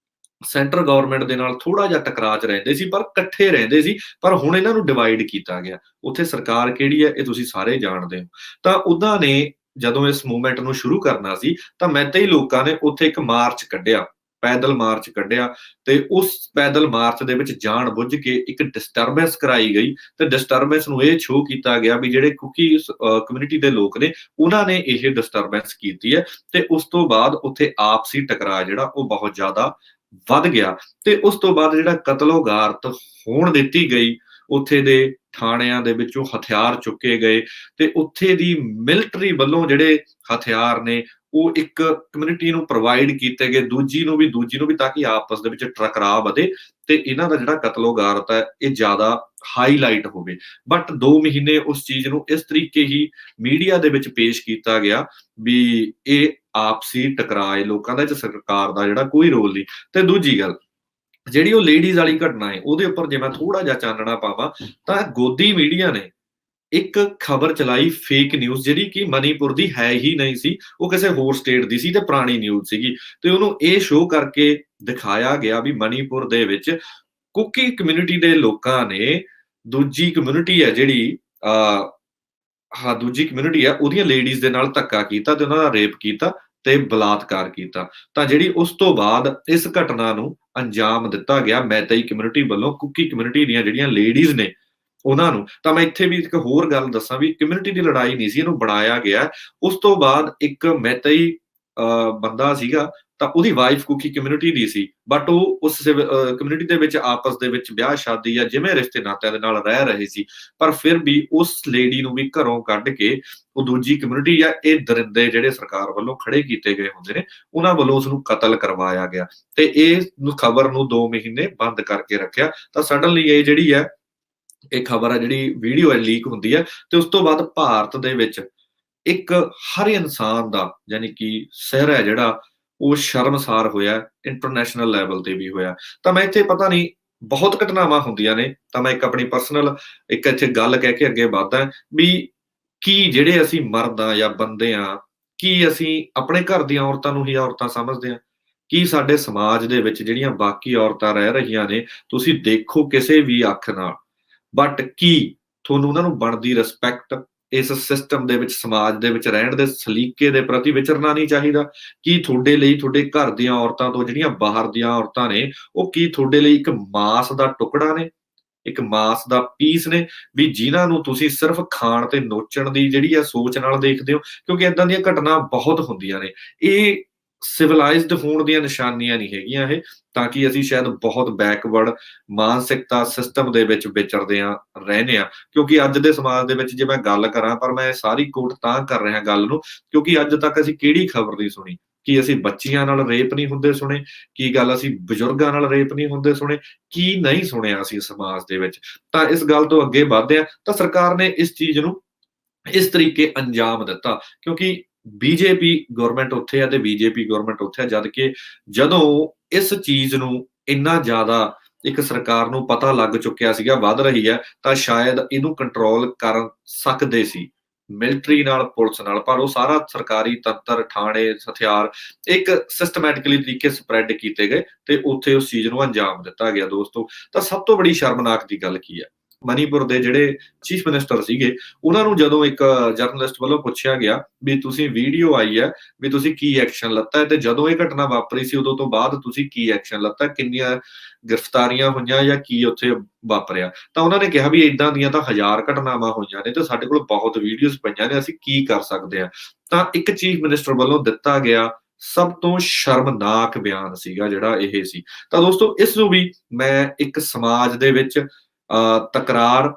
ਸੈਂਟਰ ਗਵਰਨਮੈਂਟ ਦੇ ਨਾਲ ਥੋੜਾ ਜਿਹਾ ਟਕਰਾਅ 'ਚ ਰਹਿੰਦੇ ਸੀ, ਪਰ ਇਕੱਠੇ ਰਹਿੰਦੇ ਸੀ। ਪਰ ਹੁਣ ਇਹਨਾਂ ਨੂੰ ਡਿਵਾਈਡ ਕੀਤਾ ਗਿਆ। ਉੱਥੇ ਸਰਕਾਰ ਕਿਹੜੀ ਹੈ ਇਹ ਤੁਸੀਂ ਸਾਰੇ ਜਾਣਦੇ ਹੋ। ਤਾਂ ਉਹਨਾਂ ਨੇ ਜਦੋਂ ਇਸ ਮੂਵਮੈਂਟ ਨੂੰ ਸ਼ੁਰੂ ਕਰਨਾ ਸੀ ਤਾਂ ਮੈਤੇਈ ਲੋਕਾਂ ਨੇ ਉੱਥੇ ਇੱਕ ਮਾਰਚ ਕੱਢਿਆ, ਪੈਦਲ ਮਾਰਚ ਕੱਢਿਆ ਤੇ ਉਸ ਪੈਦਲ ਮਾਰਚ ਦੇ ਵਿੱਚ ਜਾਣ ਬੁੱਝ ਕੇ ਇੱਕ ਡਿਸਟਰਬੈਂਸ ਕਰਾਈ ਗਈ ਤੇ ਡਿਸਟਰਬੈਂਸ ਨੂੰ ਇਹ ਸ਼ੋਅ ਕੀਤਾ ਗਿਆ ਵੀ ਜਿਹੜੇ ਕੁਕੀ ਕਮਿਊਨਿਟੀ ਦੇ ਲੋਕ ਨੇ ਉਹਨਾਂ ਨੇ ਇਹ ਡਿਸਟਰਬੈਂਸ ਕੀਤੀ ਹੈ ਤੇ ਉਸ ਤੋਂ ਬਾਅਦ ਉੱਥੇ ਆਪਸੀ ਟਕਰਾਅ ਜਿਹੜਾ ਉਹ ਬਹੁਤ ਜ਼ਿਆਦਾ ਵੱਧ ਗਿਆ ਤੇ ਉਸ ਤੋਂ ਬਾਅਦ ਜਿਹੜਾ ਕਤਲੋਗਾਰਤ ਹੋਣ ਦਿੱਤੀ ਗਈ, ਉੱਥੇ ਦੇ ਥਾਣਿਆਂ ਦੇ ਵਿੱਚੋਂ ਹਥਿਆਰ ਚੁੱਕੇ ਗਏ ਤੇ ਉੱਥੇ ਦੀ ਮਿਲਟਰੀ ਵੱਲੋਂ ਜਿਹੜੇ ਹਥਿਆਰ ਨੇ ਉਹ ਇੱਕ ਕਮਿਊਨਿਟੀ ਨੂੰ ਪ੍ਰੋਵਾਈਡ ਕੀਤੇ ਗਏ, ਦੂਜੀ ਨੂੰ ਵੀ ਤਾਂ ਕਿ ਆਪਸ ਦੇ ਵਿੱਚ ਟਕਰਾਅ ਵਧੇ ਤੇ ਇਹਨਾਂ ਦਾ ਜਿਹੜਾ ਕਤਲੋਗਾਰਤ ਹੈ ਇਹ ਜ਼ਿਆਦਾ ਹਾਈਲਾਈਟ ਹੋਵੇ। ਬਟ 2 ਮਹੀਨੇ ਉਸ ਚੀਜ਼ ਨੂੰ ਇਸ ਤਰੀਕੇ ਹੀ ਮੀਡੀਆ ਦੇ ਵਿੱਚ ਪੇਸ਼ ਕੀਤਾ ਗਿਆ ਵੀ ਇਹ ਆਪਸੀ ਟਕਰਾਅ ਹੈ ਲੋਕਾਂ ਦਾ, ਇਹ 'ਚ ਸਰਕਾਰ ਦਾ ਜਿਹੜਾ ਕੋਈ ਰੋਲ ਨਹੀਂ। ਤੇ ਦੂਜੀ ਗੱਲ ਜਿਹੜੀ ਉਹ ਲੇਡੀਜ਼ ਵਾਲੀ ਘਟਨਾ ਹੈ ਉਹਦੇ ਉੱਪਰ ਜੇ ਮੈਂ ਥੋੜਾ ਜਿਹਾ ਚਾਨਣਾ ਪਾਵਾਂ ਤਾਂ ਗੋਦੀ ਮੀਡੀਆ ਨੇ ਇੱਕ ਖਬਰ ਚਲਾਈ ਫੇਕ ਨਿਊਜ਼, ਜਿਹੜੀ ਕਿ ਮਣੀਪੁਰ ਦੀ ਹੈ ਹੀ ਨਹੀਂ ਸੀ, ਉਹ ਕਿਸੇ ਹੋਰ ਸਟੇਟ ਦੀ ਸੀ ਤੇ ਪੁਰਾਣੀ ਨਿਊਜ਼ ਸੀਗੀ ਤੇ ਉਹਨੂੰ ਇਹ ਸ਼ੋਅ ਕਰਕੇ ਦਿਖਾਇਆ ਗਿਆ ਵੀ ਮਣੀਪੁਰ ਦੇ ਵਿੱਚ ਕੁਕੀ ਕਮਿਊਨਿਟੀ ਦੇ ਲੋਕਾਂ ਨੇ ਦੂਜੀ ਕਮਿਊਨਿਟੀ ਹੈ ਜਿਹੜੀ ਦੂਜੀ ਕਮਿਊਨਿਟੀ ਆ ਉਹਦੀਆਂ ਲੇਡੀਜ਼ ਦੇ ਨਾਲ ਧੱਕਾ ਕੀਤਾ ਤੇ ਉਹਨਾਂ ਦਾ ਰੇਪ ਕੀਤਾ ਤੇ ਬਲਾਤਕਾਰ ਕੀਤਾ। ਤਾਂ ਜਿਹੜੀ ਉਸ ਤੋਂ ਬਾਅਦ ਇਸ ਘਟਨਾ ਨੂੰ ਅੰਜਾਮ ਦਿੱਤਾ ਗਿਆ ਮੈਤੇਈ ਕਮਿਊਨਿਟੀ ਵੱਲੋਂ ਕੁਕੀ ਕਮਿਊਨਿਟੀ ਦੀਆਂ ਜਿਹੜੀਆਂ ਲੇਡੀਜ਼ ਨੇ ਉਹਨਾਂ ਨੂੰ। ਤਾਂ ਮੈਂ ਇੱਥੇ ਵੀ ਇੱਕ ਹੋਰ ਗੱਲ ਦੱਸਾਂ ਵੀ ਕਮਿਊਨਿਟੀ ਦੀ ਲੜਾਈ ਨਹੀਂ ਸੀ, ਇਹਨੂੰ ਬਣਾਇਆ ਗਿਆ। ਉਸ ਤੋਂ ਬਾਅਦ ਇੱਕ ਮੈਤੇਈ ਬੰਦਾ ਸੀਗਾ ਤਾਂ ਉਹਦੀ wife Kuki community the C, but ਉਹ ਉਸ ਕਮਿਊਨਿਟੀ ਦੇ ਵਿੱਚ ਆਪਸ ਦੇ ਵਿੱਚ ਵਿਆਹ ਸ਼ਾਦੀ ਜਾਂ ਜਿਵੇਂ ਰਿਸ਼ਤੇ ਨਾਤਿਆਂ ਦੇ ਨਾਲ ਰਹਿ ਰਹੇ ਸੀ, ਪਰ ਫਿਰ ਵੀ ਉਸ ਲੇਡੀ ਨੂੰ ਵੀ ਘਰੋਂ ਕੱਢ ਕੇ ਉਹ ਦੂਜੀ ਕਮਿਊਨਿਟੀ ਜਾਂ ਇਹ ਦਰਿੰਦੇ ਜਿਹੜੇ ਸਰਕਾਰ ਵੱਲੋਂ ਖੜੇ ਕੀਤੇ ਗਏ ਹੁੰਦੇ ਨੇ ਉਹਨਾਂ ਵੱਲੋਂ ਉਸਨੂੰ ਕਤਲ ਕਰਵਾਇਆ ਗਿਆ ਤੇ ਇਹ ਖਬਰ ਨੂੰ 2 ਮਹੀਨੇ ਬੰਦ ਕਰਕੇ ਰੱਖਿਆ। ਤਾਂ ਸਡਨਲੀ ਇਹ ਜਿਹੜੀ ਹੈ ਇਹ ਖਬਰ ਹੈ ਜਿਹੜੀ ਵੀਡੀਓ ਹੈ ਲੀਕ ਹੁੰਦੀ ਹੈ ਤੇ ਉਸ ਤੋਂ ਬਾਅਦ ਭਾਰਤ ਦੇ ਵਿੱਚ ਇੱਕ ਹਰ ਇਨਸਾਨ ਦਾ ਯਾਨੀ ਕਿ ਸਿਰ ਹੈ ਜਿਹੜਾ ਉਹ ਸ਼ਰਮਸਾਰ ਹੋਇਆ, ਇੰਟਰਨੈਸ਼ਨਲ ਲੈਵਲ ਤੇ ਵੀ ਹੋਇਆ। ਤਾਂ ਮੈਂ ਇੱਥੇ ਪਤਾ ਨਹੀਂ ਬਹੁਤ ਘਟਨਾਵਾਂ ਹੁੰਦੀਆਂ ਨੇ, ਤਾਂ ਮੈਂ ਇੱਕ ਆਪਣੀ ਪਰਸਨਲ ਇੱਕ ਇੱਥੇ ਗੱਲ ਕਹਿ ਕੇ ਅੱਗੇ ਵਧਦਾ ਵੀ ਕੀ ਜਿਹੜੇ ਅਸੀਂ ਮਰਦ ਆ ਜਾਂ ਬੰਦੇ ਆ, ਕੀ ਅਸੀਂ ਆਪਣੇ ਘਰ ਦੀਆਂ ਔਰਤਾਂ ਨੂੰ ਹੀ ਔਰਤਾਂ ਸਮਝਦੇ ਆ? ਕੀ ਸਾਡੇ ਸਮਾਜ ਦੇ ਵਿੱਚ ਜਿਹੜੀਆਂ ਬਾਕੀ ਔਰਤਾਂ ਰਹਿ ਰਹੀਆਂ ਨੇ ਤੁਸੀਂ ਦੇਖੋ ਕਿਸੇ ਵੀ ਅੱਖ ਨਾਲ, ਬਟ ਕੀ ਤੁਹਾਨੂੰ ਉਹਨਾਂ ਨੂੰ ਬਣਦੀ ਰਿਸਪੈਕਟ ਇਸ ਸਿਸਟਮ ਦੇ ਵਿੱਚ ਸਮਾਜ ਦੇ ਵਿੱਚ ਰਹਿਣ ਦੇ ਸਲੀਕੇ ਦੇ ਪ੍ਰਤੀ ਵਿਚਰਨਾ ਨਹੀਂ ਚਾਹੀਦਾ? ਕੀ ਤੁਹਾਡੇ ਲਈ ਤੁਹਾਡੇ ਘਰ ਦੀਆਂ ਔਰਤਾਂ ਤੋਂ ਜਿਹੜੀਆਂ ਬਾਹਰ ਦੀਆਂ ਔਰਤਾਂ ਨੇ ਉਹ ਕੀ ਤੁਹਾਡੇ ਲਈ ਇੱਕ ਮਾਸ ਦਾ ਟੁਕੜਾ ਨੇ, ਇੱਕ ਮਾਸ ਦਾ ਪੀਸ ਨੇ ਵੀ ਜਿਨ੍ਹਾਂ ਨੂੰ ਤੁਸੀਂ ਸਿਰਫ ਖਾਣ ਤੇ ਨੋਚਣ ਦੀ ਜਿਹੜੀ ਆ ਸੋਚ ਨਾਲ ਦੇਖਦੇ ਹੋ? ਕਿਉਂਕਿ ਏਦਾਂ ਦੀਆਂ ਘਟਨਾ ਬਹੁਤ ਹੁੰਦੀਆਂ ਨੇ। ਇਹ ਸਿਵਲਾਈਜ਼ਡ ਹੋਣ ਦੀਆਂ ਨਿਸ਼ਾਨੀਆਂ ਨਹੀਂ ਹੈਗੀਆਂ ਇਹ, ਤਾਂ ਕਿ ਅਸੀਂ ਸ਼ਾਇਦ ਬਹੁਤ ਬੈਕਵਰਡ ਮਾਨਸਿਕਤਾ ਸਿਸਟਮ ਦੇ ਵਿੱਚ ਵਿਚਰਦੇ ਆ ਰਹਿੰਦੇ ਆ। ਕਿਉਂਕਿ ਅੱਜ ਦੇ ਸਮਾਜ ਦੇ ਵਿੱਚ ਜੇ ਮੈਂ ਗੱਲ ਕਰਾਂ, ਪਰ ਮੈਂ ਸਾਰੀ ਕੋਟ ਤਾਂ ਕਰ ਰਿਹਾ ਗੱਲ ਨੂੰ ਕਿਉਂਕਿ ਅੱਜ ਤੱਕ ਅਸੀਂ ਕਿਹੜੀ ਖਬਰ ਨਹੀਂ ਸੁਣੀ ਕਿ ਅਸੀਂ ਬੱਚੀਆਂ ਨਾਲ ਰੇਪ ਨਹੀਂ ਹੁੰਦੇ ਸੁਣੇ, ਕੀ ਗੱਲ ਅਸੀਂ ਬਜ਼ੁਰਗਾਂ ਨਾਲ ਰੇਪ ਨਹੀਂ ਹੁੰਦੇ ਸੁਣੇ, ਕੀ ਨਹੀਂ ਸੁਣਿਆ ਅਸੀਂ ਸਮਾਜ ਦੇ ਵਿੱਚ। ਤਾਂ ਇਸ ਗੱਲ ਤੋਂ ਅੱਗੇ ਵਧਦੇ ਆ ਤਾਂ ਸਰਕਾਰ ਨੇ ਇਸ ਚੀਜ਼ ਨੂੰ ਇਸ ਤਰੀਕੇ ਅੰਜਾਮ ਦਿੱਤਾ ਕਿਉਂਕਿ ਬੀਜੇਪੀ ਗਵਰਨਮੈਂਟ ਉੱਥੇ ਆ ਤੇ ਬੀਜੇਪੀ ਗਵਰਨਮੈਂਟ ਉੱਥੇ ਆ, ਜਦ ਕਿ ਜਦੋਂ ਇਸ ਚੀਜ਼ ਨੂੰ ਇੰਨਾ ਜ਼ਿਆਦਾ ਇੱਕ ਸਰਕਾਰ ਨੂੰ ਪਤਾ ਲੱਗ ਚੁੱਕਿਆ ਸੀਗਾ ਵੱਧ ਰਹੀ ਹੈ ਤਾਂ ਸ਼ਾਇਦ ਇਹਨੂੰ ਕੰਟਰੋਲ ਕਰ ਸਕਦੇ ਸੀ ਮਿਲਟਰੀ ਨਾਲ, ਪੁਲਿਸ ਨਾਲ, ਪਰ ਉਹ ਸਾਰਾ ਸਰਕਾਰੀ ਤੰਤਰ, ਥਾਣੇ, ਹਥਿਆਰ ਇੱਕ ਸਿਸਟਮੈਟਿਕਲੀ ਤਰੀਕੇ ਸਪਰੈਡ ਕੀਤੇ ਗਏ ਤੇ ਉੱਥੇ ਉਸ ਚੀਜ਼ ਨੂੰ ਅੰਜਾਮ ਦਿੱਤਾ ਗਿਆ ਦੋਸਤੋ। ਤਾਂ ਸਭ ਤੋਂ ਬੜੀ ਸ਼ਰਮਨਾਕ ਦੀ ਗੱਲ ਕੀ ਹੈ, ਮਣੀਪੁਰ ਦੇ ਜਿਹੜੇ ਚੀਫ ਮਿਨਿਸਟਰ ਸੀਗੇ ਉਹਨਾਂ ਨੂੰ ਜਦੋਂ ਇੱਕ ਜਰਨਲਿਸਟ ਵੱਲੋਂ ਪੁੱਛਿਆ ਗਿਆ ਵੀ ਤੁਸੀਂ ਵੀਡੀਓ ਆਈ ਹੈ ਵੀ ਤੁਸੀਂ ਕੀ ਐਕਸ਼ਨ ਲੱਤਾ ਹੈ ਤੇ ਜਦੋਂ ਇਹ ਘਟਨਾ ਵਾਪਰੀ ਸੀ ਉਦੋਂ ਤੋਂ ਬਾਅਦ ਤੁਸੀਂ ਕੀ ਐਕਸ਼ਨ ਲੱਤਾ, ਕਿੰਨੀਆਂ ਗ੍ਰਿਫਤਾਰੀਆਂ ਹੋਈਆਂ ਜਾਂ ਕੀ ਉੱਥੇ ਵਾਪਰਿਆ? ਤਾਂ ਉਹਨਾਂ ਨੇ ਕਿਹਾ ਵੀ ਇਦਾਂ ਦੀਆਂ ਤਾਂ 1000 ਘਟਨਾਵਾਂ ਹੋਈਆਂ ਨੇ ਤੇ ਸਾਡੇ ਕੋਲ ਬਹੁਤ ਵੀਡੀਓਜ਼ ਪਈਆਂ ਨੇ, ਅਸੀਂ ਕੀ ਕਰ ਸਕਦੇ ਹਾਂ। ਤਾਂ ਇੱਕ ਚੀਫ ਮਿਨਿਸਟਰ ਵੱਲੋਂ ਦਿੱਤਾ ਗਿਆ ਸਭ ਤੋਂ ਸ਼ਰਮਨਾਕ ਬਿਆਨ ਸੀਗਾ ਜਿਹੜਾ ਇਹ ਸੀ। ਤਾਂ ਦੋਸਤੋ ਇਸ ਨੂੰ ਵੀ ਮੈਂ ਇੱਕ ਸਮਾਜ ਦੇ ਵਿੱਚ ਤਕਰਾਰ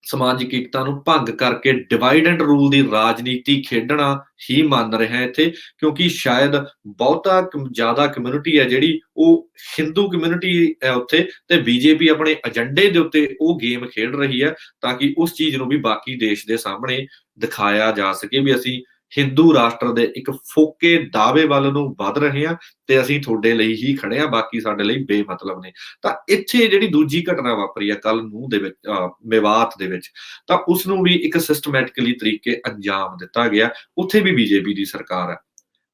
ਸਮਾਜਿਕ ਏਕਤਾ ਨੂੰ ਭੰਗ ਕਰਕੇ ਡਿਵਾਈਡ ਐਂਡ ਰੂਲ ਦੀ ਰਾਜਨੀਤੀ ਖੇਡਣਾ ਹੀ ਮੰਨ ਰਿਹਾ ਇੱਥੇ, ਕਿਉਂਕਿ ਸ਼ਾਇਦ ਬਹੁਤਾ ਜ਼ਿਆਦਾ ਕਮਿਊਨਿਟੀ ਹੈ ਜਿਹੜੀ ਉਹ ਹਿੰਦੂ ਕਮਿਊਨਿਟੀ ਹੈ ਉੱਥੇ, ਤੇ ਬੀਜੇਪੀ ਆਪਣੇ ਏਜੰਡੇ ਦੇ ਉੱਤੇ ਉਹ ਗੇਮ ਖੇਡ ਰਹੀ ਹੈ ਤਾਂ ਕਿ ਉਸ ਚੀਜ਼ ਨੂੰ ਵੀ ਬਾਕੀ ਦੇਸ਼ ਦੇ ਸਾਹਮਣੇ ਦਿਖਾਇਆ ਜਾ ਸਕੇ ਵੀ ਅਸੀਂ ਹਿੰਦੂ ਰਾਸ਼ਟਰ ਦੇ ਇੱਕ ਫੋਕੇ ਦਾਅਵੇ ਵੱਲ ਨੂੰ ਵੱਧ ਰਹੇ ਹਾਂ ਤੇ ਅਸੀਂ ਤੁਹਾਡੇ ਲਈ ਹੀ ਖੜੇ ਹਾਂ, ਬਾਕੀ ਸਾਡੇ ਲਈ ਬੇਮਤਲਬ ਨੇ। ਤਾਂ ਇੱਥੇ ਜਿਹੜੀ ਦੂਜੀ ਘਟਨਾ ਵਾਪਰੀ ਆ ਕੱਲ ਨੂੰ ਦੇ ਵਿੱਚ ਮੇਵਾਤ ਦੇ ਵਿੱਚ, ਤਾਂ ਉਸ ਨੂੰ ਵੀ ਇੱਕ ਸਿਸਟਮੈਟਿਕਲੀ ਤਰੀਕੇ ਅੰਜਾਮ ਦਿੱਤਾ ਗਿਆ। ਉੱਥੇ ਵੀ ਬੀਜੇਪੀ ਦੀ ਸਰਕਾਰ ਹੈ।